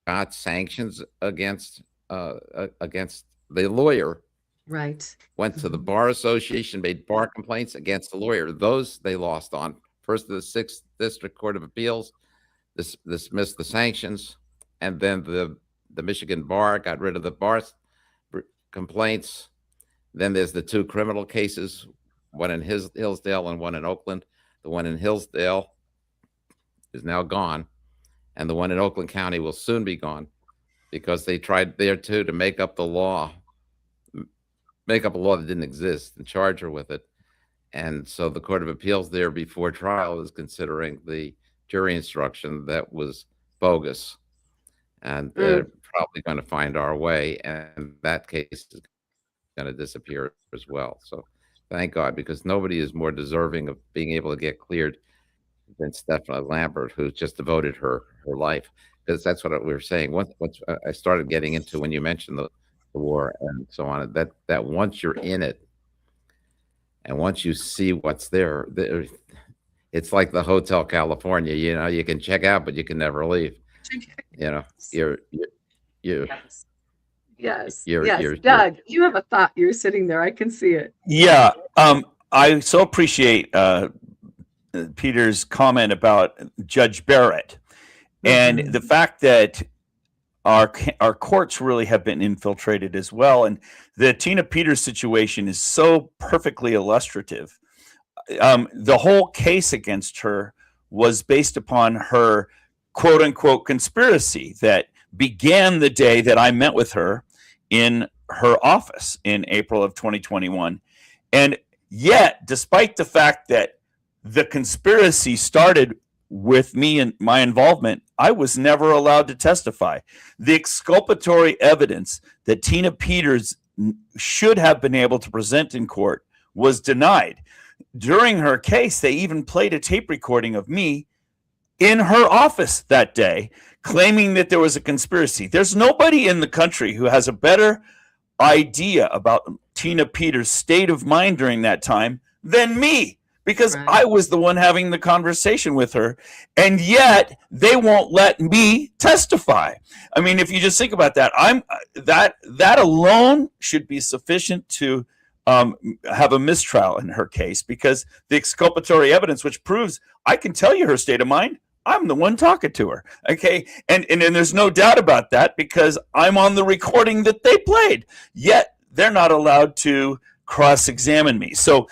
got sanctions against the lawyer. Right. Went to the Bar Association, made bar complaints against the lawyer. Those they lost on. First to the 6th District Court of Appeals, dismissed the sanctions, and then the Michigan Bar got rid of the bar complaints. Then there's the two criminal cases, one in Hillsdale and one in Oakland. The one in Hillsdale is now gone, and the one in Oakland County will soon be gone because they tried there too to make up a law that didn't exist and charge her with it. And so the Court of Appeals there before trial is considering the jury instruction that was bogus. And they're probably going to find our way. And that case is going to disappear as well. So thank God, because nobody is more deserving of being able to get cleared than Stephanie Lambert, who's just devoted her life. Because that's what we were saying. Once I started getting into when you mentioned the war and so on, that once you're in it and once you see what's there, it's like the Hotel California. You know, you can check out, but you can never leave. You know, you're Yes. You're Doug, you have a thought. You're sitting there. I can see it. Yeah. I so appreciate Peter's comment about Judge Barrett and the fact that our courts really have been infiltrated as well. And the Tina Peters situation is so perfectly illustrative. The whole case against her was based upon her quote unquote conspiracy that began the day that I met with her in her office in April of 2021. And yet, despite the fact that the conspiracy started with me and my involvement, I was never allowed to testify. The exculpatory evidence that Tina Peters should have been able to present in court was denied. During her case, they even played a tape recording of me in her office that day, claiming that there was a conspiracy. There's nobody in the country who has a better idea about Tina Peters' state of mind during that time than me, because I was the one having the conversation with her, and yet they won't let me testify. I mean, if you just think about that, that alone should be sufficient to have a mistrial in her case, because the exculpatory evidence, which proves I can tell you her state of mind, I'm the one talking to her. Okay. And there's no doubt about that, because I'm on the recording that they played, yet they're not allowed to cross-examine me. So,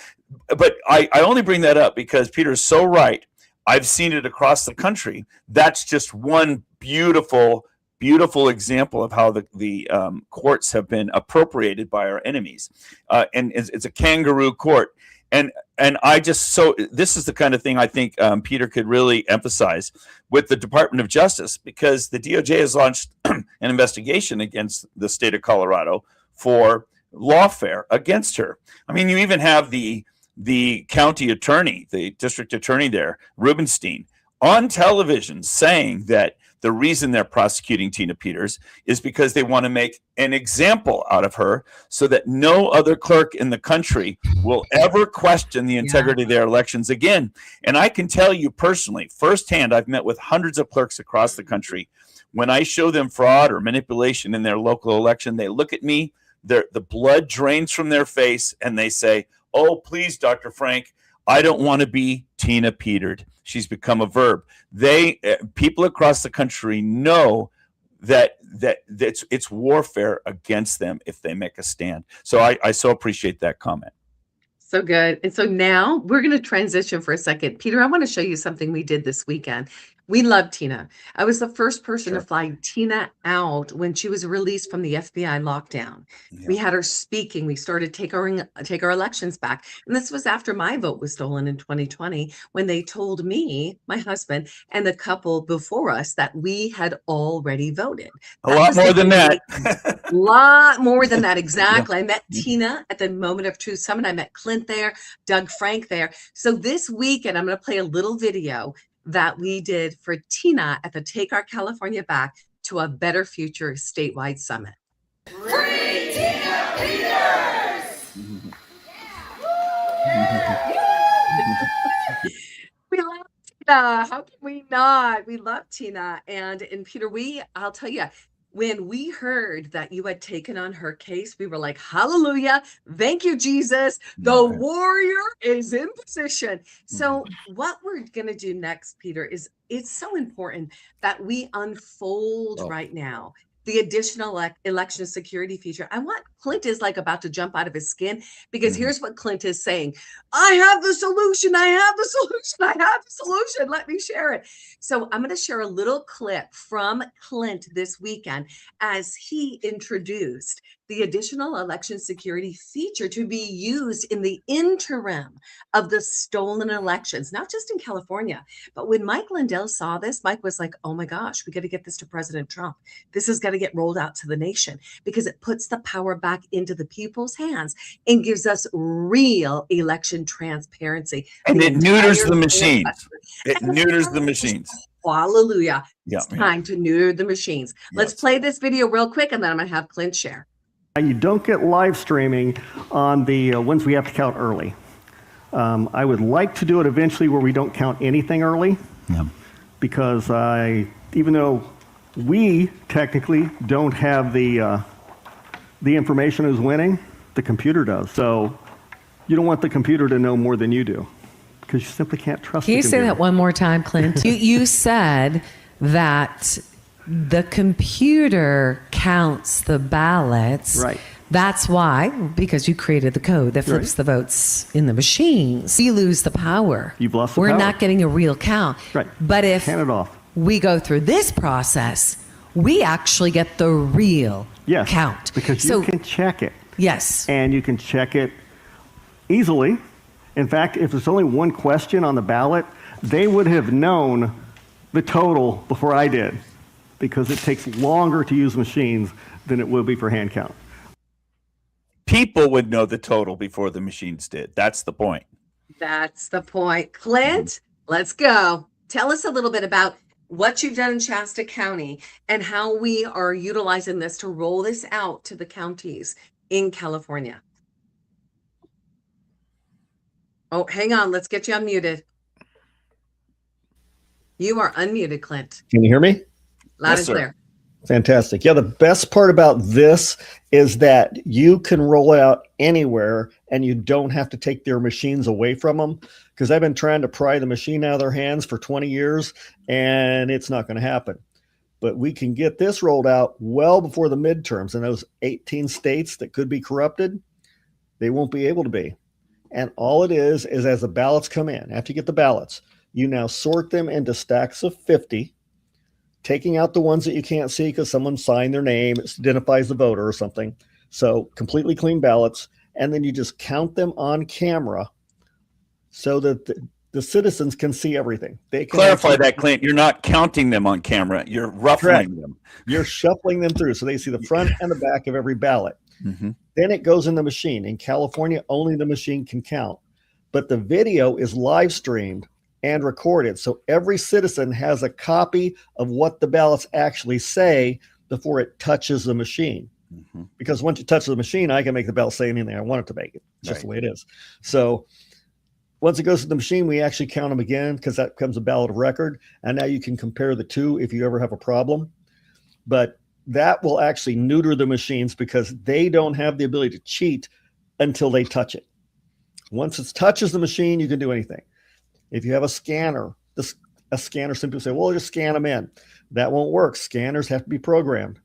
but I only bring that up because Peter's so right. I've seen it across the country. That's just one beautiful example of how the courts have been appropriated by our enemies. And it's a kangaroo court. And this is the kind of thing I think Peter could really emphasize with the Department of Justice, because the DOJ has launched an investigation against the state of Colorado for lawfare against her. I mean, you even have the county attorney, the district attorney there, Rubenstein, on television saying that the reason they're prosecuting Tina Peters is because they want to make an example out of her so that no other clerk in the country will ever question the integrity of their elections again. And I can tell you personally, firsthand, I've met with hundreds of clerks across the country. When I show them fraud or manipulation in their local election, they look at me, the blood drains from their face, and they say, "Oh, please, Dr. Frank, I don't want to be Tina Petered." She's become a verb. People across the country know that it's warfare against them if they make a stand. So I so appreciate that comment. So good. And so now we're going to transition for a second. Peter, I want to show you something we did this weekend. We love Tina. I was the first person to fly Tina out when she was released from the FBI lockdown. Yeah. We had her speaking. We started take our elections back. And this was after my vote was stolen in 2020, when they told me, my husband, and the couple before us that we had already voted. A lot more than that. A lot more than that. Exactly. Yeah. I met Tina at the Moment of Truth Summit. I met Clint there, Doug Frank there. So this weekend, I'm going to play a little video that we did for Tina at the Take Our California Back to a Better Future statewide summit. Free Tina Peters! We love Tina. How can we not? We love Tina. And Peter, I'll tell you, when we heard that you had taken on her case, we were like, hallelujah. Thank you, Jesus. The warrior is in position. So what we're going to do next, Peter, is it's so important that we unfold right now the additional election security feature. I want Clint is like about to jump out of his skin, because here's what Clint is saying. I have the solution. I have the solution. I have the solution. Let me share it. So I'm going to share a little clip from Clint this weekend as he introduced the additional election security feature to be used in the interim of the stolen elections, not just in California. But when Mike Lindell saw this, Mike was like, oh my gosh, we got to get this to President Trump. This has got to get rolled out to the nation because it puts the power back into the people's hands and gives us real election transparency. And it neuters the entire machines. It And neuters it's the time- machines. Hallelujah. Yeah, It's time to neuter the machines. Let's Yes. play this video real quick and then I'm going to have Clint share. You don't get live streaming on the ones we have to count early. I would like to do it eventually where we don't count anything early, because even though we technically don't have the information who's winning, the computer does. So you don't want the computer to know more than you do, because you simply can't trust Can the you computer. say that one more time, Clint? You said that the computer counts the ballots. Right. That's why, because you created the code that flips Right. the votes in the machines. We lose the power. You've lost the We're power. not getting a real count. Right. But if Hand it off. we go through this process, we actually get the real Yes, count. because So- you can check it. Yes. And you can check it easily. In fact, if there's only one question on the ballot, they would have known the total before I did, because it takes longer to use machines than it will be for hand count. People would know the total before the machines did. That's the point. That's the point. Clint, let's go. Tell us a little bit about what you've done in Shasta County and how we are utilizing this to roll this out to the counties in California. Oh, hang on. Let's get you unmuted. You are unmuted, Clint. Can you hear me? Loud Yes, and sir. clear. Fantastic. Yeah, the best part about this is that you can roll it out anywhere and you don't have to take their machines away from them, because I've been trying to pry the machine out of their hands for 20 years and it's not going to happen. But we can get this rolled out well before the midterms, and those 18 states that could be corrupted, they won't be able to be. And all it is as the ballots come in, after you get the ballots, you now sort them into stacks of 50, taking out the ones that you can't see because someone signed their name, it identifies the voter or something. So completely clean ballots. And then you just count them on camera so that the citizens can see everything. They can Clarify that, Clint. You're not counting them on camera. You're ruffling them. You're shuffling them through so they see the front and the back of every ballot. Mm-hmm. Then it goes in the machine. In California, only the machine can count. But the video is live streamed and recorded. So every citizen has a copy of what the ballots actually say before it touches the machine. Mm-hmm. Because once you touch the machine, I can make the ballot say anything I want it to make it. It's just the way it is. So once it goes to the machine, we actually count them again, because that becomes a ballot of record. And now you can compare the two if you ever have a problem. But that will actually neuter the machines, because they don't have the ability to cheat until they touch it. Once it touches the machine, you can do anything. If you have a scanner, a scanner simply say, well, just scan them in. That won't work. Scanners have to be programmed.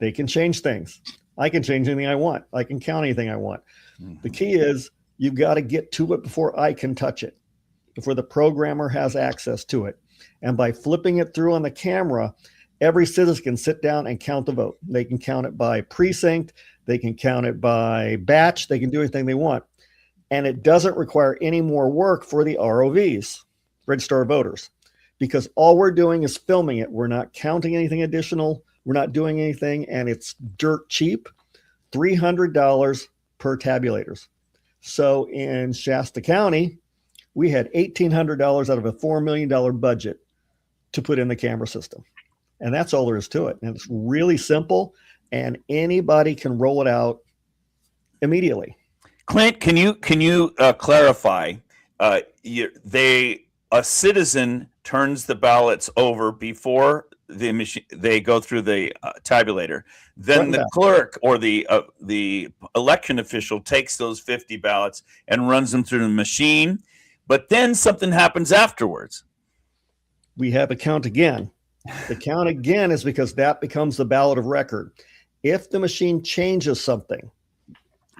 They can change things. I can change anything I want. I can count anything I want. Mm-hmm. The key is you've got to get to it before I can touch it, before the programmer has access to it. And by flipping it through on the camera, every citizen can sit down and count the vote. They can count it by precinct. They can count it by batch. They can do anything they want. And it doesn't require any more work for the ROVs, register of voters, because all we're doing is filming it. We're not counting anything additional. We're not doing anything, and it's dirt cheap, $300 per tabulators. So in Shasta County, we had $1,800 out of a $4 million budget to put in the camera system. And that's all there is to it. And it's really simple, and anybody can roll it out immediately. Clint, can you clarify? A citizen turns the ballots over before the machine. They go through the tabulator. Then the clerk or the election official takes those 50 ballots and runs them through the machine. But then something happens afterwards. We have a count again. The count again is because that becomes the ballot of record. If the machine changes something,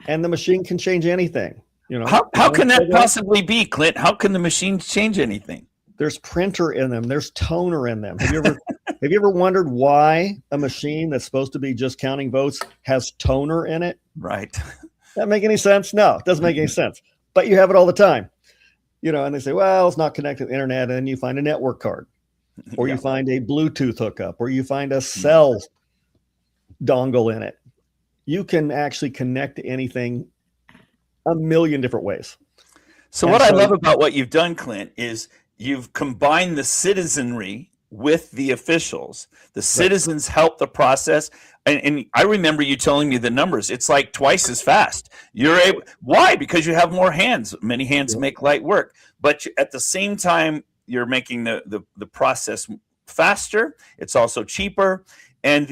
and the machine can change anything, how can that possibly be, Clint? How can the machines change anything? There's printer in them. There's toner in them. Have you ever Have you ever wondered why a machine that's supposed to be just counting votes has toner in it? Right. That make any sense? No, it doesn't make any sense. But you have it all the time. And they say, well, it's not connected to the internet. And then you find a network card, or you find a Bluetooth hookup, or you find a cell dongle in it. You can actually connect to anything a million different ways. So what I love about what you've done, Clint, is you've combined the citizenry with the officials. The citizens help the process. And I remember you telling me the numbers. It's like twice as fast. Why? Because you have more hands. Many hands make light work. But at the same time, you're making the process faster. It's also cheaper. And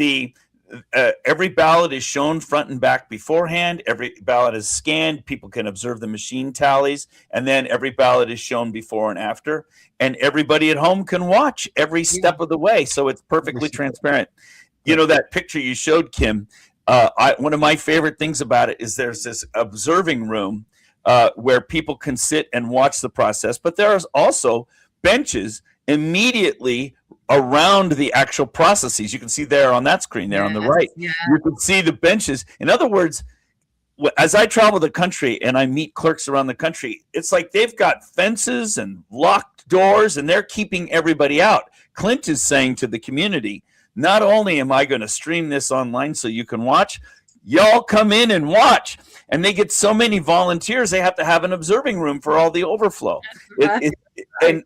every ballot is shown front and back beforehand. Every ballot is scanned. People can observe the machine tallies. And then every ballot is shown before and after. And everybody at home can watch every step of the way. So it's perfectly transparent. That picture you showed, Kim, one of my favorite things about it is there's this observing room where people can sit and watch the process. But there are also benches immediately around the actual processes. You can see there on that screen there on the right. Yeah. You can see the benches. In other words, as I travel the country and I meet clerks around the country, it's like they've got fences and locked doors and they're keeping everybody out. Clint is saying to the community, not only am I going to stream this online so you can watch, y'all come in and watch. And they get so many volunteers, they have to have an observing room for all the overflow. And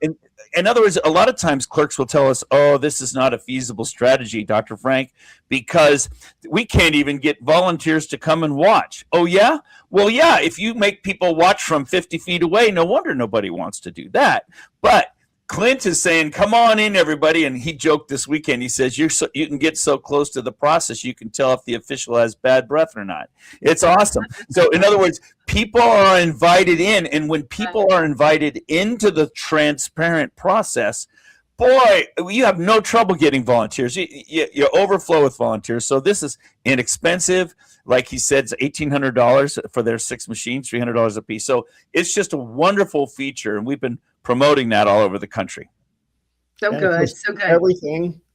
in other words, a lot of times clerks will tell us, oh, this is not a feasible strategy, Dr. Frank, because we can't even get volunteers to come and watch. Oh, yeah? Well, yeah, if you make people watch from 50 feet away, no wonder nobody wants to do that. But Clint is saying, come on in, everybody. And he joked this weekend. He says, you can get so close to the process, you can tell if the official has bad breath or not. It's awesome. So in other words, people are invited in. And when people are invited into the transparent process, boy, you have no trouble getting volunteers. You overflow with volunteers. So this is inexpensive. Like he said, it's $1,800 for their 6 machines, $300 a piece. So it's just a wonderful feature. And we've been promoting that all over the country. So good.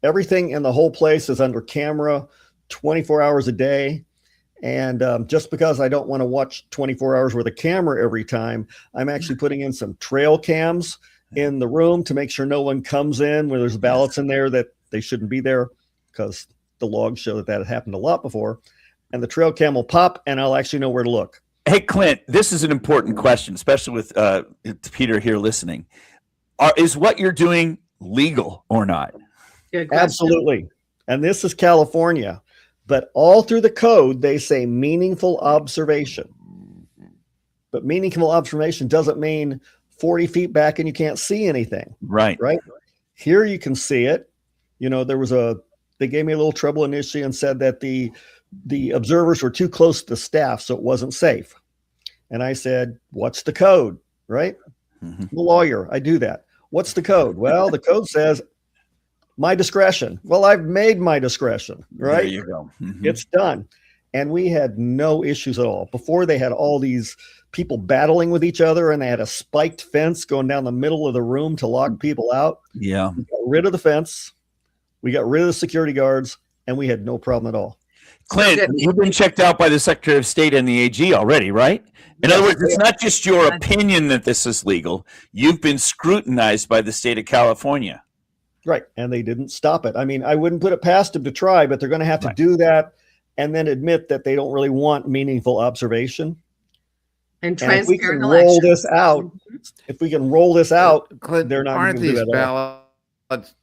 Everything in the whole place is under camera 24 hours a day. And just because I don't want to watch 24 hours with a camera every time, I'm actually putting in some trail cams in the room to make sure no one comes in where there's ballots in there that they shouldn't be there, because the logs show that had happened a lot before. And the trail cam will pop and I'll actually know where to look. Hey, Clint, this is an important question, especially with Peter here listening. Is what you're doing legal or not? Absolutely. And this is California. But all through the code, they say meaningful observation. But meaningful observation doesn't mean 40 feet back and you can't see anything. Right. Here you can see it. They gave me a little trouble initially and said that the observers were too close to the staff, so it wasn't safe. And I said, what's the code, right? Mm-hmm. I'm a lawyer. I do that. What's the code? Well, the code says my discretion. Well, I've made my discretion, right? There you go. Mm-hmm. It's done. And we had no issues at all. Before, they had all these people battling with each other, and they had a spiked fence going down the middle of the room to lock people out. Yeah. We got rid of the fence. We got rid of the security guards, and we had no problem at all. Clint, you've been checked out by the Secretary of State and the AG already, right? In other words, it's not just your opinion that this is legal. You've been scrutinized by the state of California. Right. And they didn't stop it. I mean, I wouldn't put it past them to try, but they're going to have to do that and then admit that they don't really want meaningful observation. And transparent if we can roll this out, Clint, they're not aren't going to do these that ballots?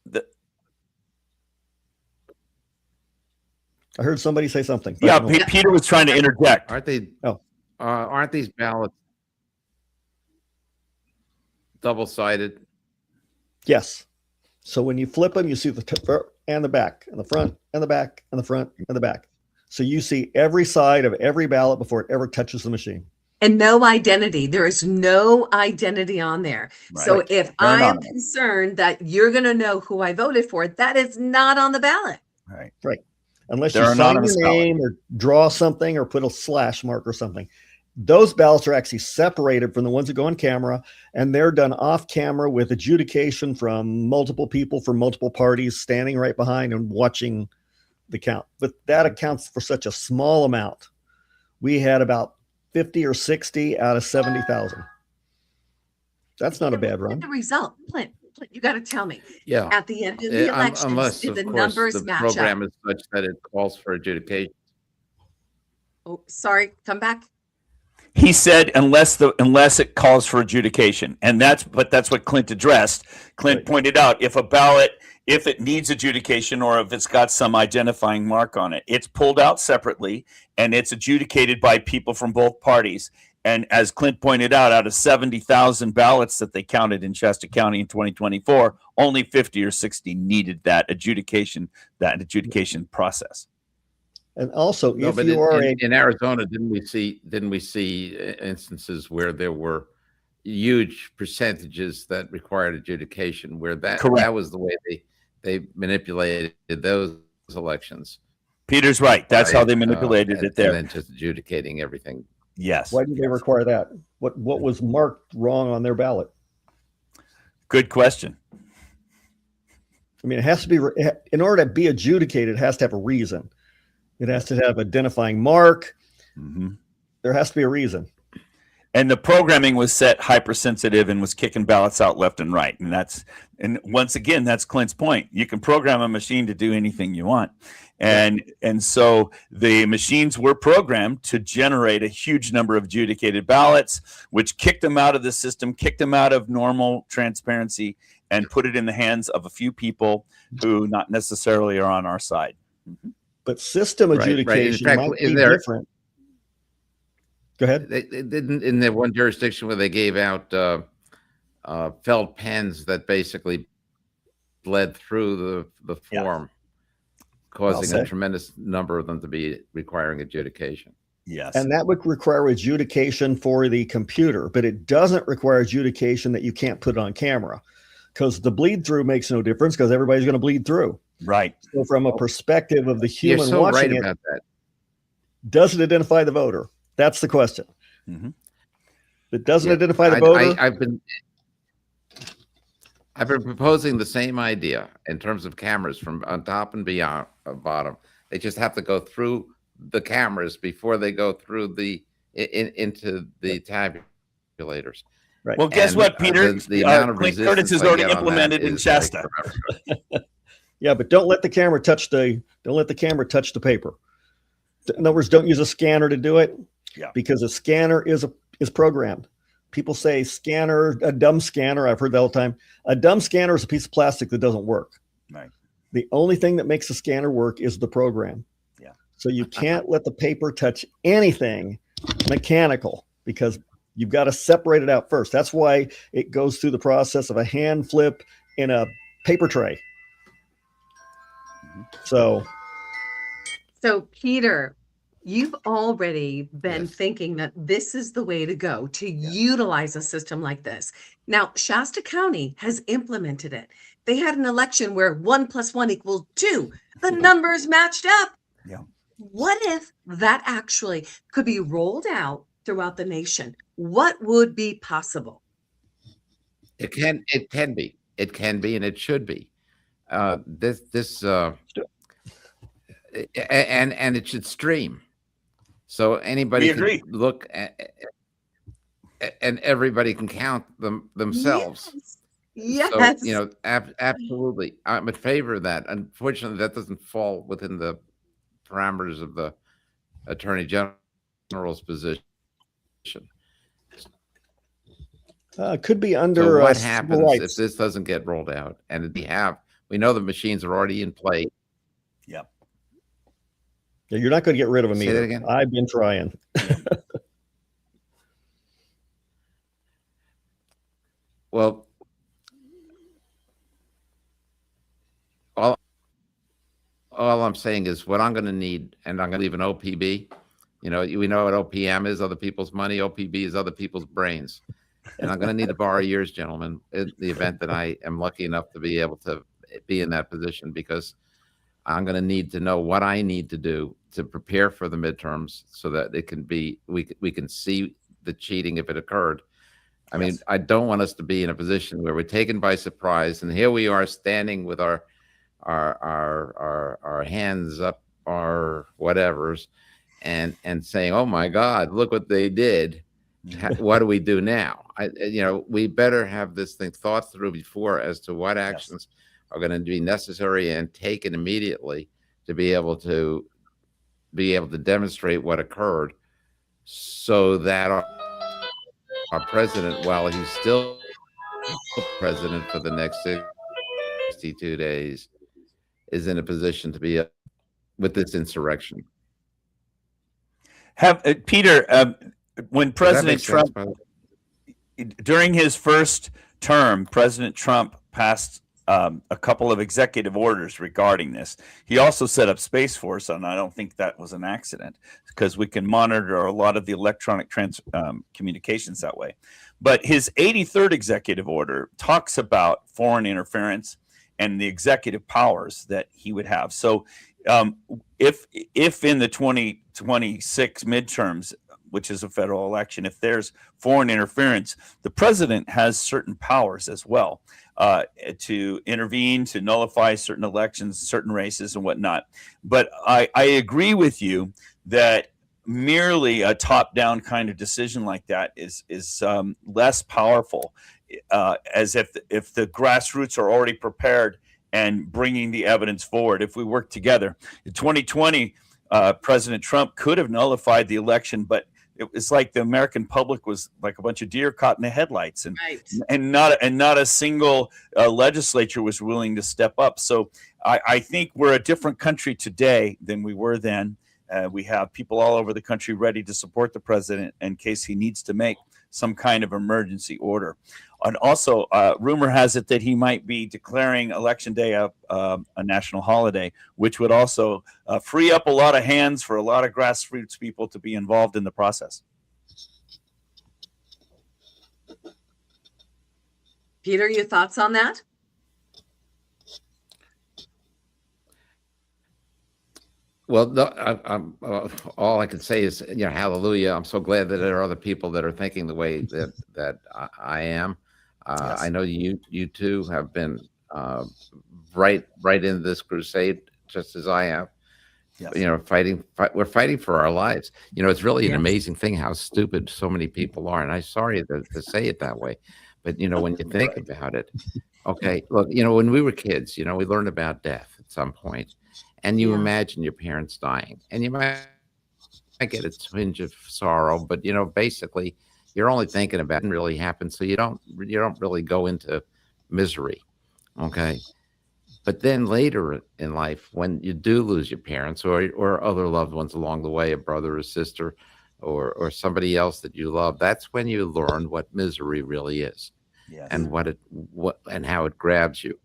I heard somebody say something. Yeah, Peter was trying to interject. Aren't they? Aren't these ballots double-sided? Yes. So when you flip them, you see the front and the back, and the front and the back, and the front and the back. So you see every side of every ballot before it ever touches the machine. And no identity. There is no identity on there. Right. So if I am concerned that you're going to know who I voted for, that is not on the ballot. Right. Unless you sign your name or draw something or put a slash mark or something. Those ballots are actually separated from the ones that go on camera, and they're done off camera with adjudication from multiple people from multiple parties standing right behind and watching the count. But that accounts for such a small amount. We had about 50 or 60 out of 70,000. That's not a bad run. The result, Clint, you got to tell me. Yeah. At the end of the elections, Unless, did of the course, numbers the match program up? is such that it calls for adjudication. Oh, sorry, come back. He said unless it calls for adjudication, and that's what Clint addressed. Clint pointed out if it needs adjudication or if it's got some identifying mark on it, it's pulled out separately and it's adjudicated by people from both parties. And as Clint pointed out of 70,000 ballots that they counted in Shasta County in 2024, only 50 or 60 needed that adjudication process. And also, No, if but you are in Arizona, didn't we see instances where there were huge percentages that required adjudication, where that was the way they manipulated those elections? Peter's right. That's how they manipulated it there. And then just adjudicating everything. Yes. Why did they require that? What was marked wrong on their ballot? Good question. I mean, it has to be, in order to be adjudicated, it has to have a reason. It has to have identifying mark. Mm-hmm. There has to be a reason. And the programming was set hypersensitive and was kicking ballots out left and right. And once again, that's Clint's point. You can program a machine to do anything you want. And so the machines were programmed to generate a huge number of adjudicated ballots, which kicked them out of the system, kicked them out of normal transparency, and put it in the hands of a few people who not necessarily are on our side. Mm-hmm. But system adjudication might be different. Go ahead. They didn't, in the one jurisdiction where they gave out felt pens that basically bled through the form, causing a tremendous number of them to be requiring adjudication. Yes. And that would require adjudication for the computer, but it doesn't require adjudication that you can't put on camera, because the bleed through makes no difference because everybody's going to bleed through. Right. So from a perspective of the human You're so watching right it, about that. Does it identify the voter? That's the question. Mm-hmm. If it doesn't identify the voter. I've been proposing the same idea in terms of cameras from on top and beyond bottom. They just have to go through the cameras before they go through into the tabulators. Right. Well, guess what, Peter? The amount of Clint resistance Curtis has I already get on implemented that in is Shasta. Yeah, but don't let the camera touch the paper. In other words, don't use a scanner to do it. Yeah. Because a scanner is programmed. People say scanner, a dumb scanner. I've heard that all the time. A dumb scanner is a piece of plastic that doesn't work. Right. The only thing that makes a scanner work is the program. Yeah. So you can't let the paper touch anything mechanical, because you've got to separate it out first. That's why it goes through the process of a hand flip in a paper tray. So Peter, you've already been thinking that this is the way to go to utilize a system like this. Now, Shasta County has implemented it. They had an election where 1 + 1 = 2. The numbers matched up. Yeah. What if that actually could be rolled out throughout the nation? What would be possible? It can be, and it should be. And it should stream, so anybody can look at, and everybody can count themselves. Yes. So, absolutely, I'm in favor of that. Unfortunately, that doesn't fall within the parameters of the Attorney General's position. Could be under. So what happens if this doesn't get rolled out? And we know the machines are already in play. Yep. Yeah, you're not going to get rid of them Say either. that again? I've been trying. Well, all I'm saying is what I'm going to need, and I'm going to leave an OPB. We know what OPM is, other people's money. OPB is other people's brains. And I'm going to need to borrow yours, gentlemen, in the event that I am lucky enough to be able to be in that position, because I'm going to need to know what I need to do to prepare for the midterms so that it can be we can see the cheating if it occurred. I mean, I don't want us to be in a position where we're taken by surprise, and here we are standing with our hands up, our whatevers, and saying, "Oh my God, look what they did! What do we do now?" We better have this thing thought through before as to what actions are going to be necessary and taken immediately to be able to demonstrate what occurred, so that our president, while he's still president for the next 62 days, is in a position to be with this insurrection. Peter, when President Trump, during his first term, President Trump passed a couple of executive orders regarding this. He also set up Space Force, and I don't think that was an accident, because we can monitor a lot of the electronic communications that way. But his 83rd executive order talks about foreign interference and the executive powers that he would have. So if in the 2026 midterms, which is a federal election, if there's foreign interference, the president has certain powers as well to intervene, to nullify certain elections, certain races and whatnot. But I agree with you that merely a top-down kind of decision like that is less powerful, as if the grassroots are already prepared and bringing the evidence forward. If we work together, in 2020, President Trump could have nullified the election, but it was like the American public was like a bunch of deer caught in the headlights, and not a single legislature was willing to step up. So I think we're a different country today than we were then. We have people all over the country ready to support the president in case he needs to make some kind of emergency order. And also, rumor has it that he might be declaring Election Day a national holiday, which would also free up a lot of hands for a lot of grassroots people to be involved in the process. Peter, your thoughts on that? Well, no, all I can say is, hallelujah. I'm so glad that there are other people that are thinking the way that I am. Yes. I know you too have been right in this crusade, just as I have. Yes. We're fighting for our lives. It's really an Yes. amazing thing how stupid so many people are. And I'm sorry to say it that way, but when you think about it, okay, look, when we were kids, we learned about death at some point. And you imagine your parents dying, and you might get a twinge of sorrow, but basically, you're only thinking about it really happened, so you don't really go into misery, okay? But then later in life, when you do lose your parents or other loved ones along the way, a brother or sister, or somebody else that you love, that's when you learn what misery really is, and what and how it grabs you.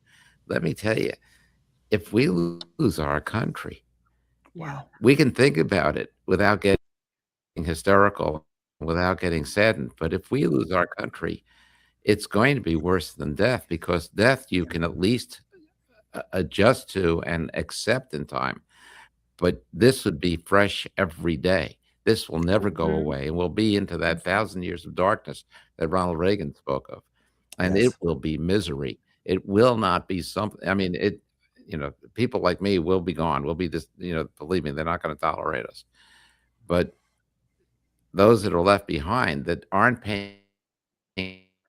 Let me tell you. If we lose our country, we can think about it without getting hysterical, without getting saddened. But if we lose our country, it's going to be worse than death, because death you can at least adjust to and accept in time. But this would be fresh every day. This will never go away, and we'll be into that 1,000 years of darkness that Ronald Reagan spoke of. And it will be misery. It will not be something. I mean, people like me will be gone. We'll be just, believe me, they're not going to tolerate us. But those that are left behind that aren't paying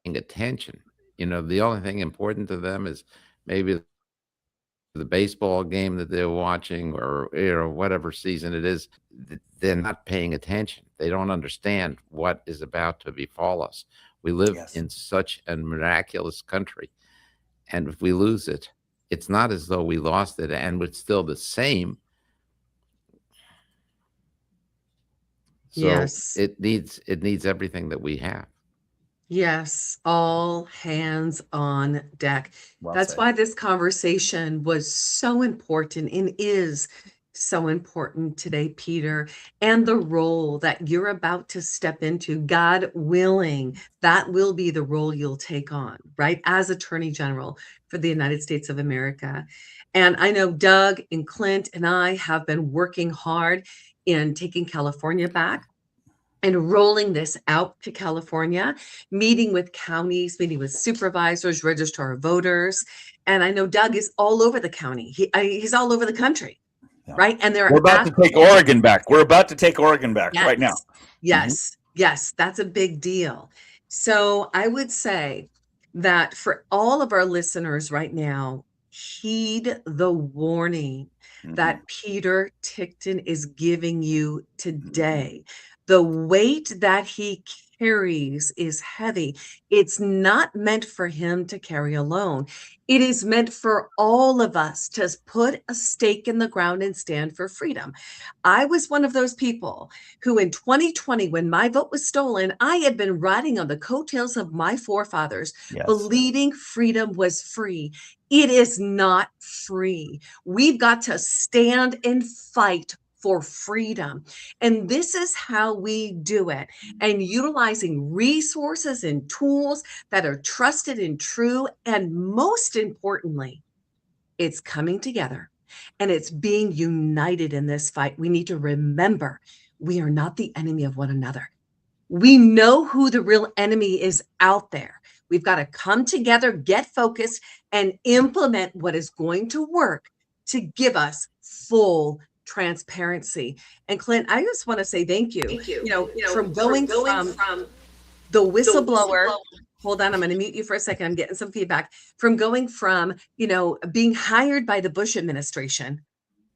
attention, the only thing important to them is maybe the baseball game that they're watching, or whatever season it is. They're not paying attention. They don't understand what is about to befall us. We live in such a miraculous country, and if we lose it, it's not as though we lost it and it's still the same. So it needs everything that we have. Yes, all hands on deck. Well That's said. why this conversation was so important and is so important today, Peter, and the role that you're about to step into. God willing, that will be the role you'll take on, right? As Attorney General for the United States of America. And I know Doug and Clint and I have been working hard in taking California back and rolling this out to California, meeting with counties, meeting with supervisors, registrar of voters. And I know Doug is all over the county. He's all over the country, Yeah. right? And We're about to take Oregon back. We're about to take Oregon back right now. Yes, yes, that's a big deal. So I would say that for all of our listeners right now, heed the warning that Peter Tickton is giving you today. The weight that he carries is heavy. It's not meant for him to carry alone. It is meant for all of us to put a stake in the ground and stand for freedom. I was one of those people who in 2020, when my vote was stolen, I had been riding on the coattails of my forefathers, believing freedom was free. It is not free. We've got to stand and fight for freedom. And this is how we do it. And utilizing resources and tools that are trusted and true. And most importantly, it's coming together and it's being united in this fight. We need to remember we are not the enemy of one another. We know who the real enemy is out there. We've got to come together, get focused, and implement what is going to work to give us full transparency. And Clint, I just want to say thank you. From going from the whistleblower. Hold on, I'm going to mute you for a second. I'm getting some feedback. From going from, being hired by the Bush administration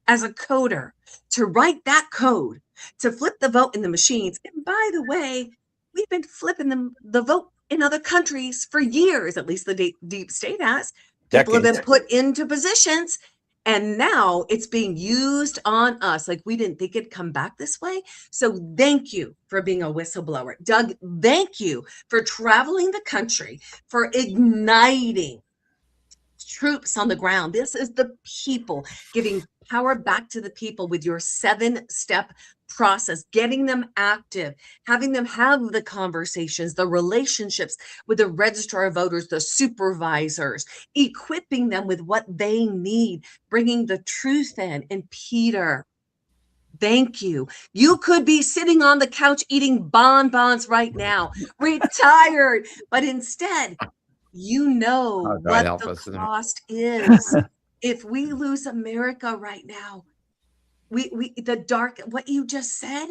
as a coder to write that code, to flip the vote in the machines. And by the way, we've been flipping the vote in other countries for years, at least the deep state has. People have been put into positions. And now it's being used on us. Like we didn't think it'd come back this way. So thank you for being a whistleblower. Doug, thank you for traveling the country, for igniting troops on the ground. This is the people, giving power back to the people with your 7-step process, getting them active, having them have the conversations, the relationships with the registrar of voters, the supervisors, equipping them with what they need, bringing the truth in. And Peter, thank you. You could be sitting on the couch eating bonbons right now, retired, but instead, you know what the cost is. If we lose America right now, what you just said,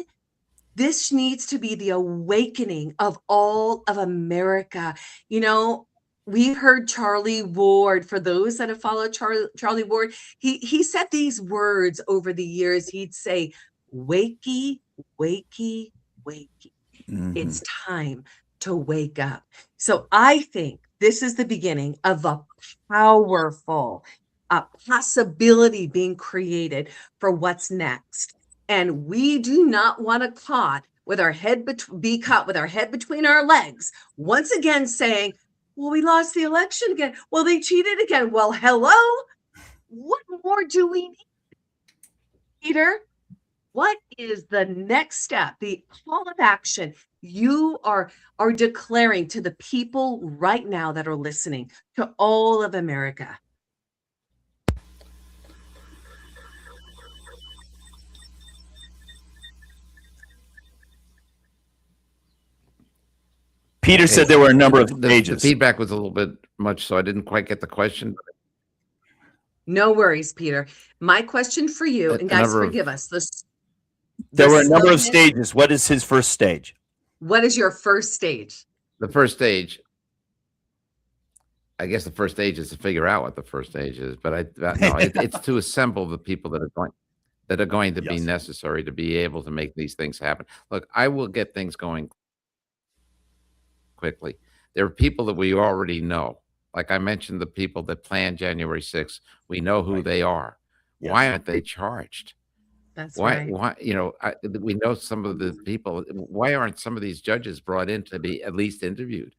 this needs to be the awakening of all of America. We heard Charlie Ward. For those that have followed Charlie Ward, he said these words over the years. He'd say, wakey, wakey, wakey. It's time to wake up. So I think this is the beginning of a powerful possibility being created for what's next. And we do not want to be caught with our head between our legs, once again saying, well, we lost the election again. Well, they cheated again. Well, hello. What more do we need? Peter, what is the next step, the call of action you are declaring to the people right now that are listening, to all of America? Peter said there were a number of stages. The feedback was a little bit much, so I didn't quite get the question. No worries, Peter. My question for you, and guys, forgive us. There were a number of stages. What is his first stage? What is your first stage? The first stage, I guess the first stage is to figure out what the first stage is, but it's to assemble the people that are going to be necessary to be able to make these things happen. Look, I will get things going quickly. There are people that we already know. Like I mentioned, the people that planned January 6th, we know who they are. Yes. Why aren't they charged? That's why, right. Why, we know some of the people. Why aren't some of these judges brought in to be at least interviewed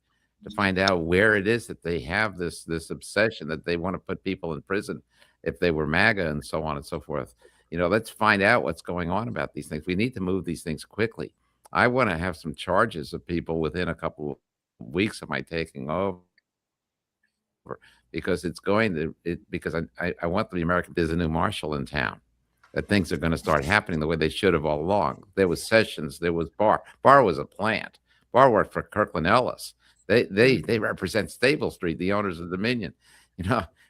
to find out where it is that they have this obsession that they want to put people in prison if they were MAGA and so on and so forth? let's find out what's going on about these things. We need to move these things quickly. I want to have some charges of people within a couple of weeks of my taking over, because because I want the American, there's a new marshal in town, that things are going to start happening the way they should have all along. There was Sessions, there was Barr. Barr was a plant. Barr worked for Kirkland Ellis. They represent Stable Street, the owners of Dominion,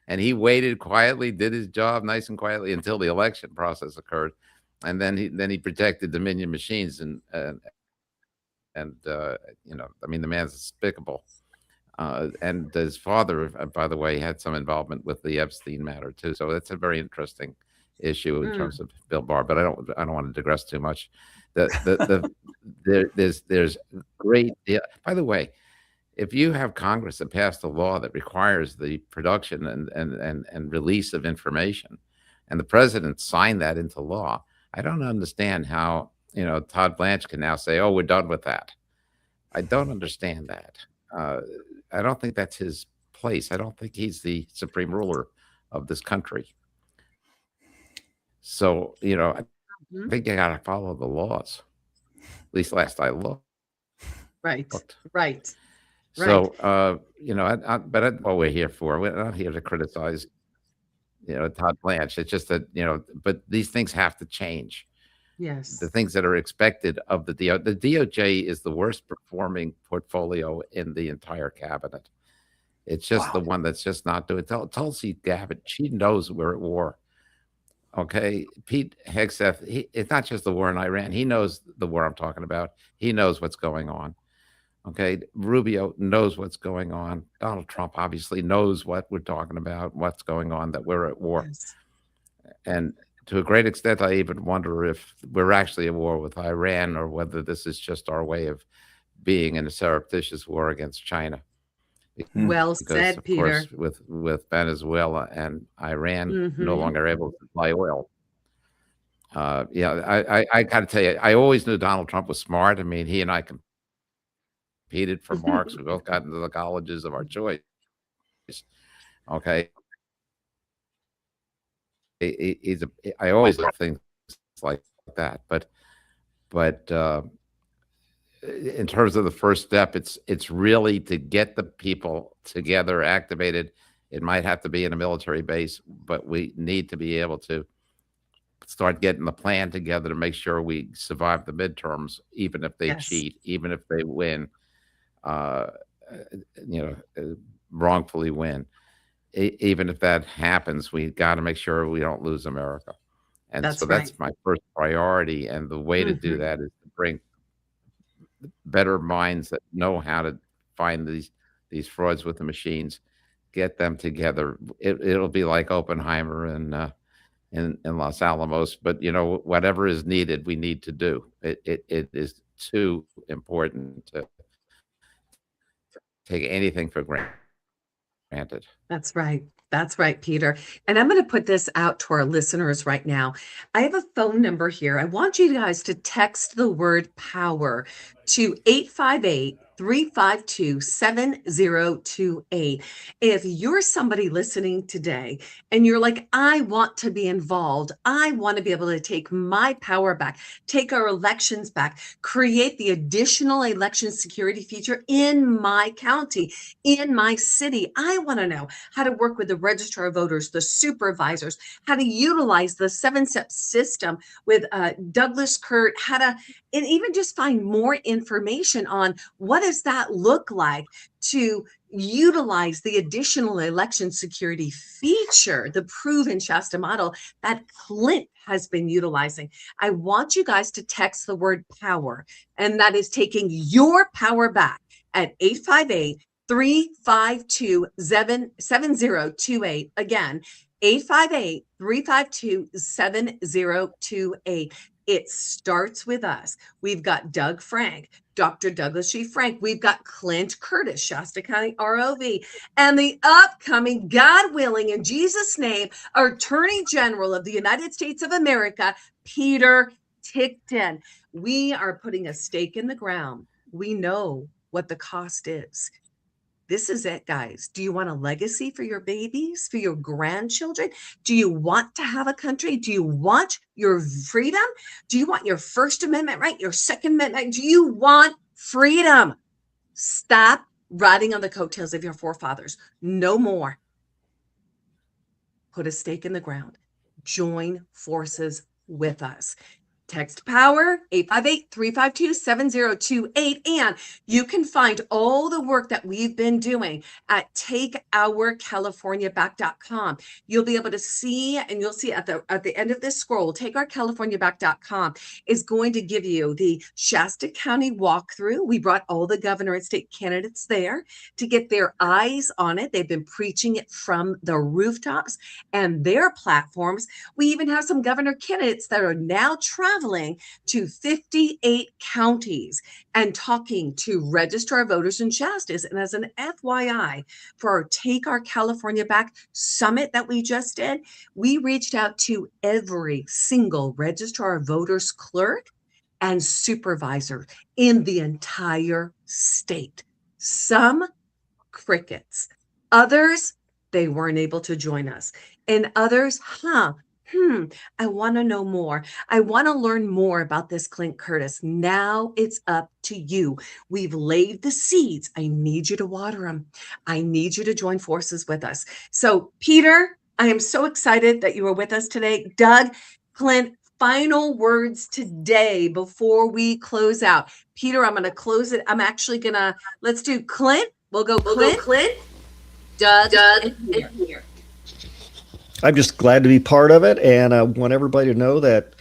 and he waited quietly, did his job nice and quietly until the election process occurred, and then he protected Dominion machines, and I mean, the man's despicable. And his father, by the way, had some involvement with the Epstein matter too. So that's a very interesting issue in terms of Bill Barr. But I don't want to digress too much. There's great deal. By the way, if you have Congress that passed a law that requires the production and release of information, and the president signed that into law, I don't understand how Todd Blanche can now say, "Oh, we're done with that." I don't understand that. I don't think that's his place. I don't think he's the supreme ruler of this country. So, I think you got to follow the laws. At least last I looked. Right. Right. So, but that's what we're here for. We're not here to criticize, Todd Blanche. It's just that, but these things have to change. Yes. The things that are expected of the DOJ. The DOJ is the worst performing portfolio in the entire cabinet. It's just the one that's just not doing it. Tulsi Gabbard, she knows we're at war. Okay. Pete Hegseth, it's not just the war in Iran. He knows the war I'm talking about. He knows what's going on. Okay. Rubio knows what's going on. Donald Trump obviously knows what we're talking about, what's going on, that we're at war. Yes. And to a great extent, I even wonder if we're actually at war with Iran, or whether this is just our way of being in a surreptitious war against China. Well said, Peter. Of course, with Venezuela and Iran no longer able to supply oil. I got to tell you, I always knew Donald Trump was smart. I mean, he and I competed for marks. We both got into the colleges of our choice. Okay. I always love things like that, but in terms of the first step, it's really to get the people together, activated. It might have to be in a military base, but we need to be able to start getting the plan together to make sure we survive the midterms, even if they cheat, even if they win, wrongfully win. Even if that happens, we got to make sure we don't lose America. And that's my first priority. And the way to do that is to bring better minds that know how to find these frauds with the machines, get them together. It'll be like Oppenheimer in Los Alamos, but whatever is needed, we need to do. It is too important to take anything for granted. That's right. That's right, Peter. And I'm going to put this out to our listeners right now. I have a phone number here. I want you guys to text the word power to 858-352-7028. If you're somebody listening today and you're like, I want to be involved, I want to be able to take my power back, take our elections back, create the additional election security feature in my county, in my city. I want to know how to work with the registrar of voters, the supervisors, how to utilize the 7-step system with Douglas Kurt, and even just find more information on what does that look like to utilize the additional election security feature, the proven Shasta model that Clint has been utilizing. I want you guys to text the word power, and that is taking your power back at 858-352-7028. Again, 858-352-7028. It starts with us. We've got Doug Frank, Dr. Douglas G. Frank. We've got Clint Curtis, Shasta County ROV, and the upcoming, God willing, in Jesus' name, Attorney General of the United States of America, Peter Tickton. We are putting a stake in the ground. We know what the cost is. This is it, guys. Do you want a legacy for your babies, for your grandchildren? Do you want to have a country? Do you want your freedom? Do you want your First Amendment right? Your Second Amendment? Do you want freedom? Stop riding on the coattails of your forefathers. No more. Put a stake in the ground. Join forces with us. Text POWER 858-352-7028. And you can find all the work that we've been doing at takeourcaliforniaback.com. You'll be able to see, and you'll see at the end of this scroll, takeourcaliforniaback.com is going to give you the Shasta County walkthrough. We brought all the governor and state candidates there to get their eyes on it. They've been preaching it from the rooftops and their platforms. We even have some governor candidates that are now traveling to 58 counties and talking to registrar voters in Shasta. And as an FYI, for our Take Our California Back summit that we just did, we reached out to every single registrar of voters clerk and supervisor in the entire state. Some crickets, others, they weren't able to join us. And others, I want to know more. I want to learn more about this Clint Curtis. Now it's up to you. We've laid the seeds. I need you to water them. I need you to join forces with us. So, Peter, I am so excited that you were with us today. Doug, Clint, final words today before we close out. Peter, I'm going to close it. I'm actually going to, let's do Clint. We'll go Clint, Doug, and Peter. I'm just glad to be part of it, and I want everybody to know that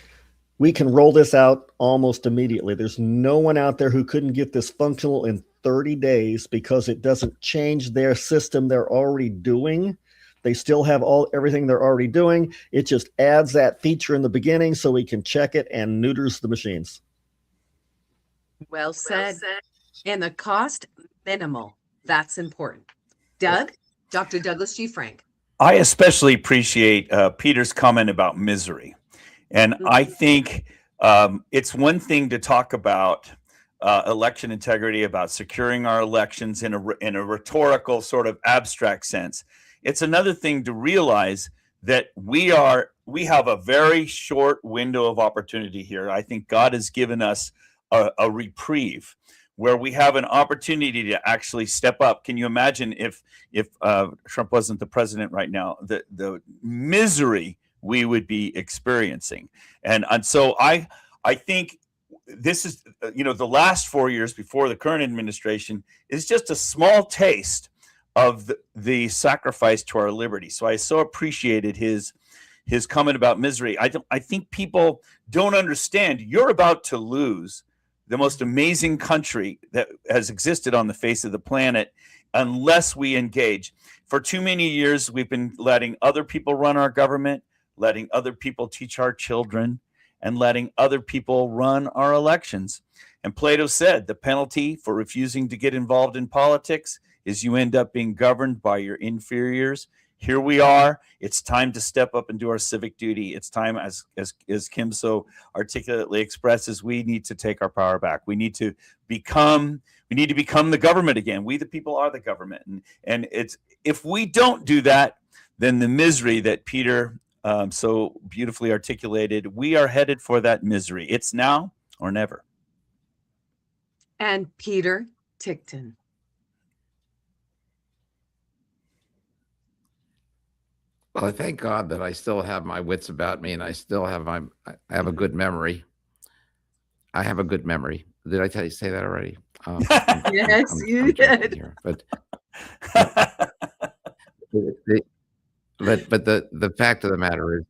we can roll this out almost immediately. There's no one out there who couldn't get this functional in 30 days because it doesn't change their system they're already doing. They still have everything they're already doing. It just adds that feature in the beginning so we can check it and neuters the machines. Well said. And the cost, minimal. That's important. Doug, Dr. Douglas G. Frank. I especially appreciate Peter's comment about misery. And I think it's one thing to talk about election integrity, about securing our elections in a rhetorical sort of abstract sense. It's another thing to realize that we have a very short window of opportunity here. I think God has given us a reprieve where we have an opportunity to actually step up. Can you imagine if Trump wasn't the president right now, the misery we would be experiencing? And so I think this is, the last 4 years before the current administration is just a small taste of the sacrifice to our liberty. So I so appreciated his comment about misery. I think people don't understand. You're about to lose the most amazing country that has existed on the face of the planet unless we engage. For too many years, we've been letting other people run our government, letting other people teach our children, and letting other people run our elections. And Plato said the penalty for refusing to get involved in politics is you end up being governed by your inferiors. Here we are. It's time to step up and do our civic duty. It's time, as Kim so articulately expresses, we need to take our power back. We need to become the government again. We the people are the government. And it's, if we don't do that, then the misery that Peter so beautifully articulated, we are headed for that misery. It's now or never. And Peter Tickton. Well, I thank God that I still have my wits about me, and I still have I have a good memory. I have a good memory. Did I say that already? Yes, you did. Here. But the fact of the matter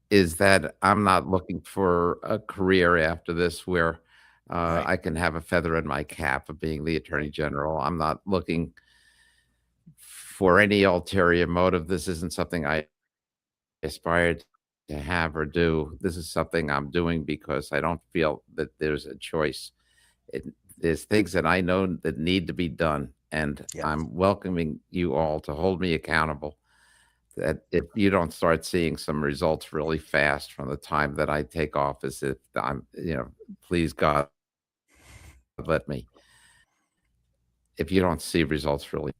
is that I'm not looking for a career after this where I can have a feather in my cap of being the Attorney General. I'm not looking for any ulterior motive. This isn't something I aspired to have or do. This is something I'm doing because I don't feel that there's a choice. There's things that I know that need to be done, and yes. I'm welcoming you all to hold me accountable. That if you don't start seeing some results really fast from the time that I take office, if I'm, please God, let me. if you don't see results really,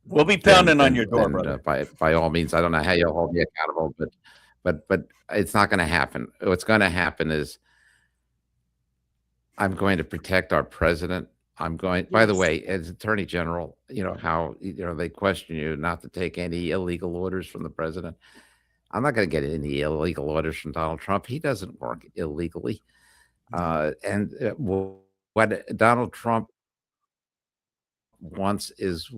We'll be pounding on your door, then brother. by all means, I don't know how you'll hold me accountable, but it's not going to happen. What's going to happen is I'm going to protect our president. I'm going, by the Yes. way, as Attorney General, you know how, they question you not to take any illegal orders from the president. I'm not going to get any illegal orders from Donald Trump. He doesn't work illegally. What Donald Trump wants is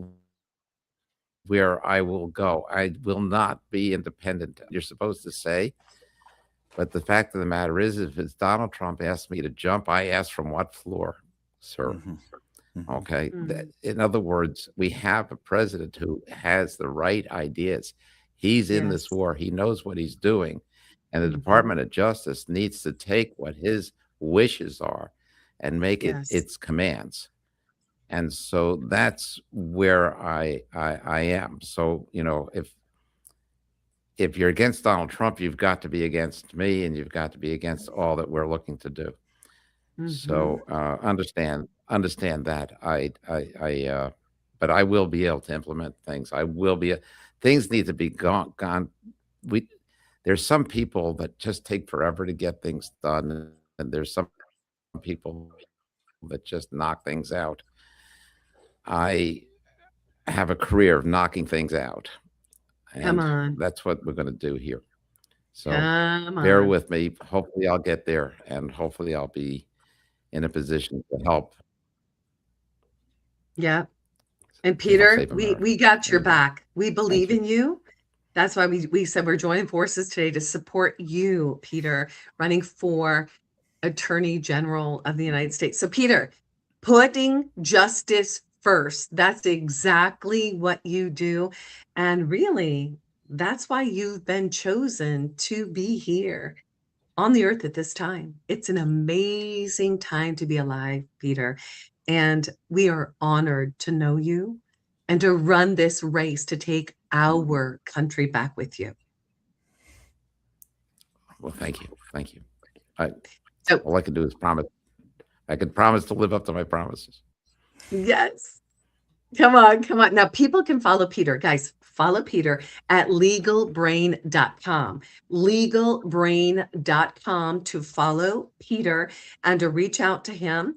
where I will go. I will not be independent. You're supposed to say, but the fact of the matter is, if it's Donald Trump asked me to jump, I asked from what floor, sir? Okay. In other words, we have a president who has the right ideas. He's in this war. He knows what he's doing. And the Department of Justice needs to take what his wishes are and make it its commands. And so that's where I am. So, if you're against Donald Trump, you've got to be against me, and you've got to be against all that we're looking to do. So understand that. But I will be able to implement things. Things need to be gone. There's some people that just take forever to get things done, and there's some people that just knock things out. I have a career of knocking things out, and that's what we're going to do here. So bear with me. Hopefully I'll get there, and hopefully I'll be in a position to help. Yeah. And Peter, we got your back. We believe in you. That's why we said we're joining forces today to support you, Peter, running for Attorney General of the United States. So Peter, putting justice first, that's exactly what you do. And really, that's why you've been chosen to be here on the earth at this time. It's an amazing time to be alive, Peter. And we are honored to know you and to run this race to take our country back with you. Well, thank you. Thank you. All I can do is promise. I can promise to live up to my promises. Yes. Come on. Now, people can follow Peter. Guys, follow Peter at legalbrain.com. Legalbrain.com to follow Peter and to reach out to him.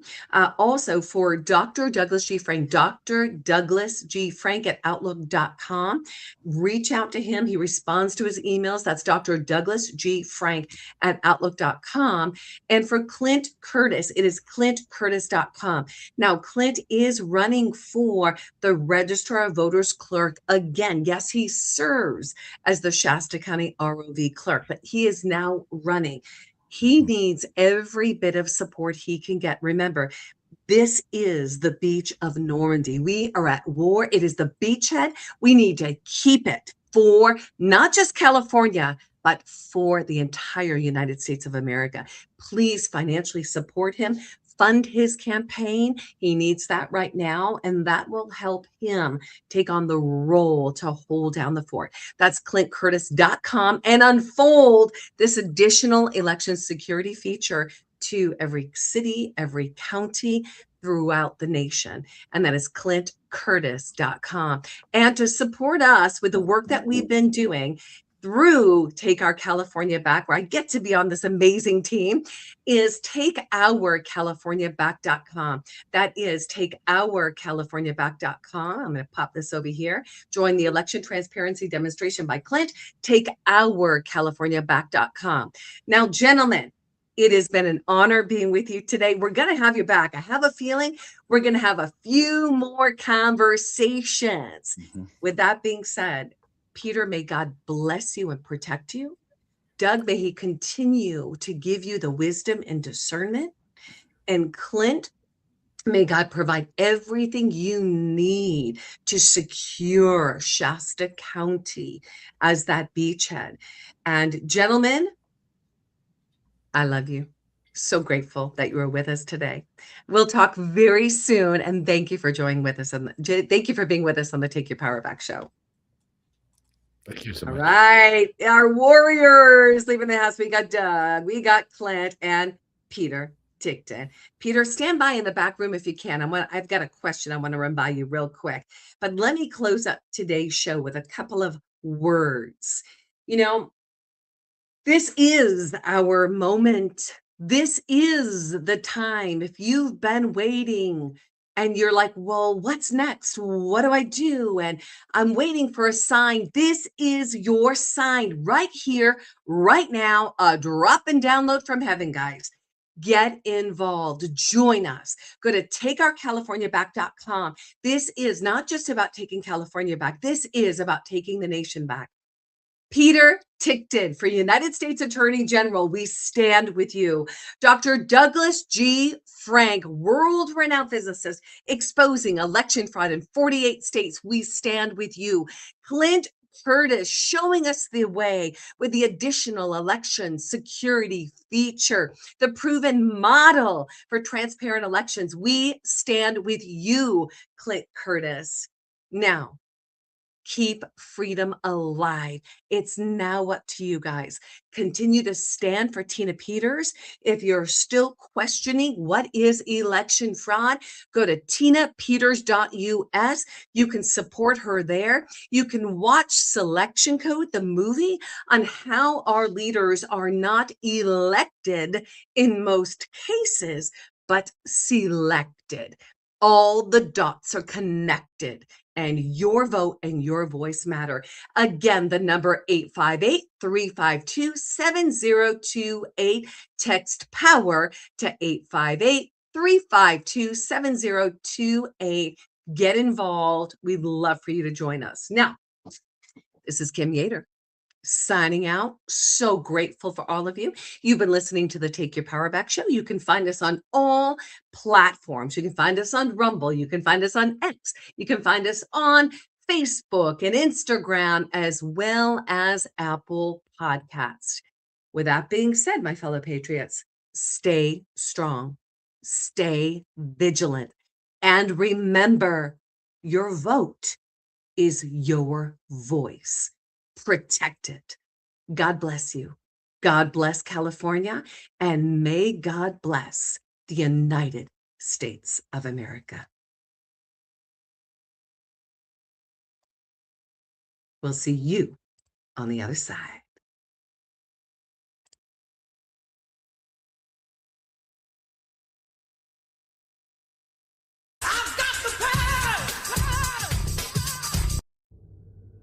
Also for Dr. Douglas G. Frank, Dr. Douglas G. Frank at outlook.com. Reach out to him. He responds to his emails. That's Dr. Douglas G. Frank at outlook.com. And for Clint Curtis, it is clintcurtis.com. Now, Clint is running for the Registrar of Voters clerk again. Yes, he serves as the Shasta County ROV clerk, but he is now running. He needs every bit of support he can get. Remember, this is the beach of Normandy. We are at war. It is the beachhead. We need to keep it for not just California, but for the entire United States of America. Please financially support him. Fund his campaign. He needs that right now, and that will help him take on the role to hold down the fort. That's clintcurtis.com, and unfold this additional election security feature to every city, every county throughout the nation. And that is clintcurtis.com. And to support us with the work that we've been doing through Take Our California Back, where I get to be on this amazing team, is takeourcaliforniaback.com. That is takeourcaliforniaback.com. I'm going to pop this over here. Join the election transparency demonstration by Clint. Takeourcaliforniaback.com. Now, gentlemen, it has been an honor being with you today. We're going to have you back. I have a feeling we're going to have a few more conversations. With that being said, Peter, may God bless you and protect you. Doug, may he continue to give you the wisdom and discernment. And Clint, may God provide everything you need to secure Shasta County as that beachhead. And gentlemen, I love you. So grateful that you were with us today. We'll talk very soon. And thank you for joining with us. Thank you for being with us on the Take Your Power Back show. Thank you so much. All right. Our warriors leaving the house. We got Doug, we got Clint, and Peter. Tickton. Peter, stand by in the back room if you can. I've got a question I want to run by you real quick. But let me close up today's show with a couple of words. You know, this is our moment. This is the time. If you've been waiting and you're like, well, what's next? What do I do? And I'm waiting for a sign. This is your sign right here, right now, a drop and download from heaven, guys. Get involved. Join us. Go to takeourcaliforniaback.com. This is not just about taking California back. This is about taking the nation back. Peter Tickton, for United States Attorney General, we stand with you. Dr. Douglas G. Frank, world-renowned physicist, exposing election fraud in 48 states, we stand with you. Clint Curtis, showing us the way with the additional election security feature, the proven model for transparent elections. We stand with you, Clint Curtis. Now, keep freedom alive. It's now up to you guys. Continue to stand for Tina Peters. If you're still questioning what is election fraud, go to tinapeters.us. You can support her there. You can watch Selection Code, the movie, on how our leaders are not elected in most cases, but selected. All the dots are connected. And your vote and your voice matter. Again, the number 858-352-7028. Text POWER to 858-352-7028. Get involved. We'd love for you to join us. Now, this is Kim Yater signing out. So grateful for all of you. You've been listening to the Take Your Power Back show. You can find us on all platforms. You can find us on Rumble. You can find us on X. You can find us on Facebook and Instagram, as well as Apple Podcasts. With that being said, my fellow patriots, stay strong, stay vigilant, and remember, your vote is your voice. Protect it. God bless you. God bless California, and may God bless the United States of America. We'll see you on the other side.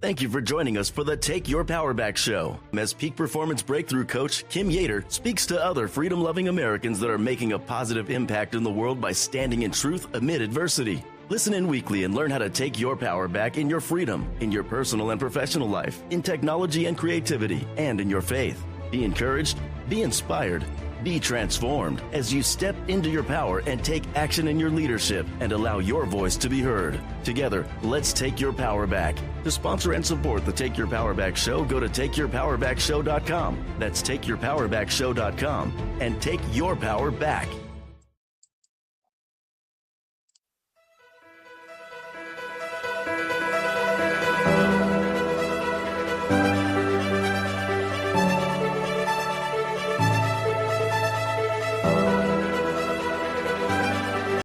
Thank you for joining us for the Take Your Power Back show. As Peak Performance Breakthrough Coach Kim Yater speaks to other freedom-loving Americans that are making a positive impact in the world by standing in truth amid adversity. Listen in weekly and learn how to take your power back in your freedom, in your personal and professional life, in technology and creativity, and in your faith. Be encouraged, be inspired, be transformed as you step into your power and take action in your leadership and allow your voice to be heard. Together, let's take your power back. To sponsor and support the Take Your Power Back show, go to takeyourpowerbackshow.com. That's takeyourpowerbackshow.com and take your power back.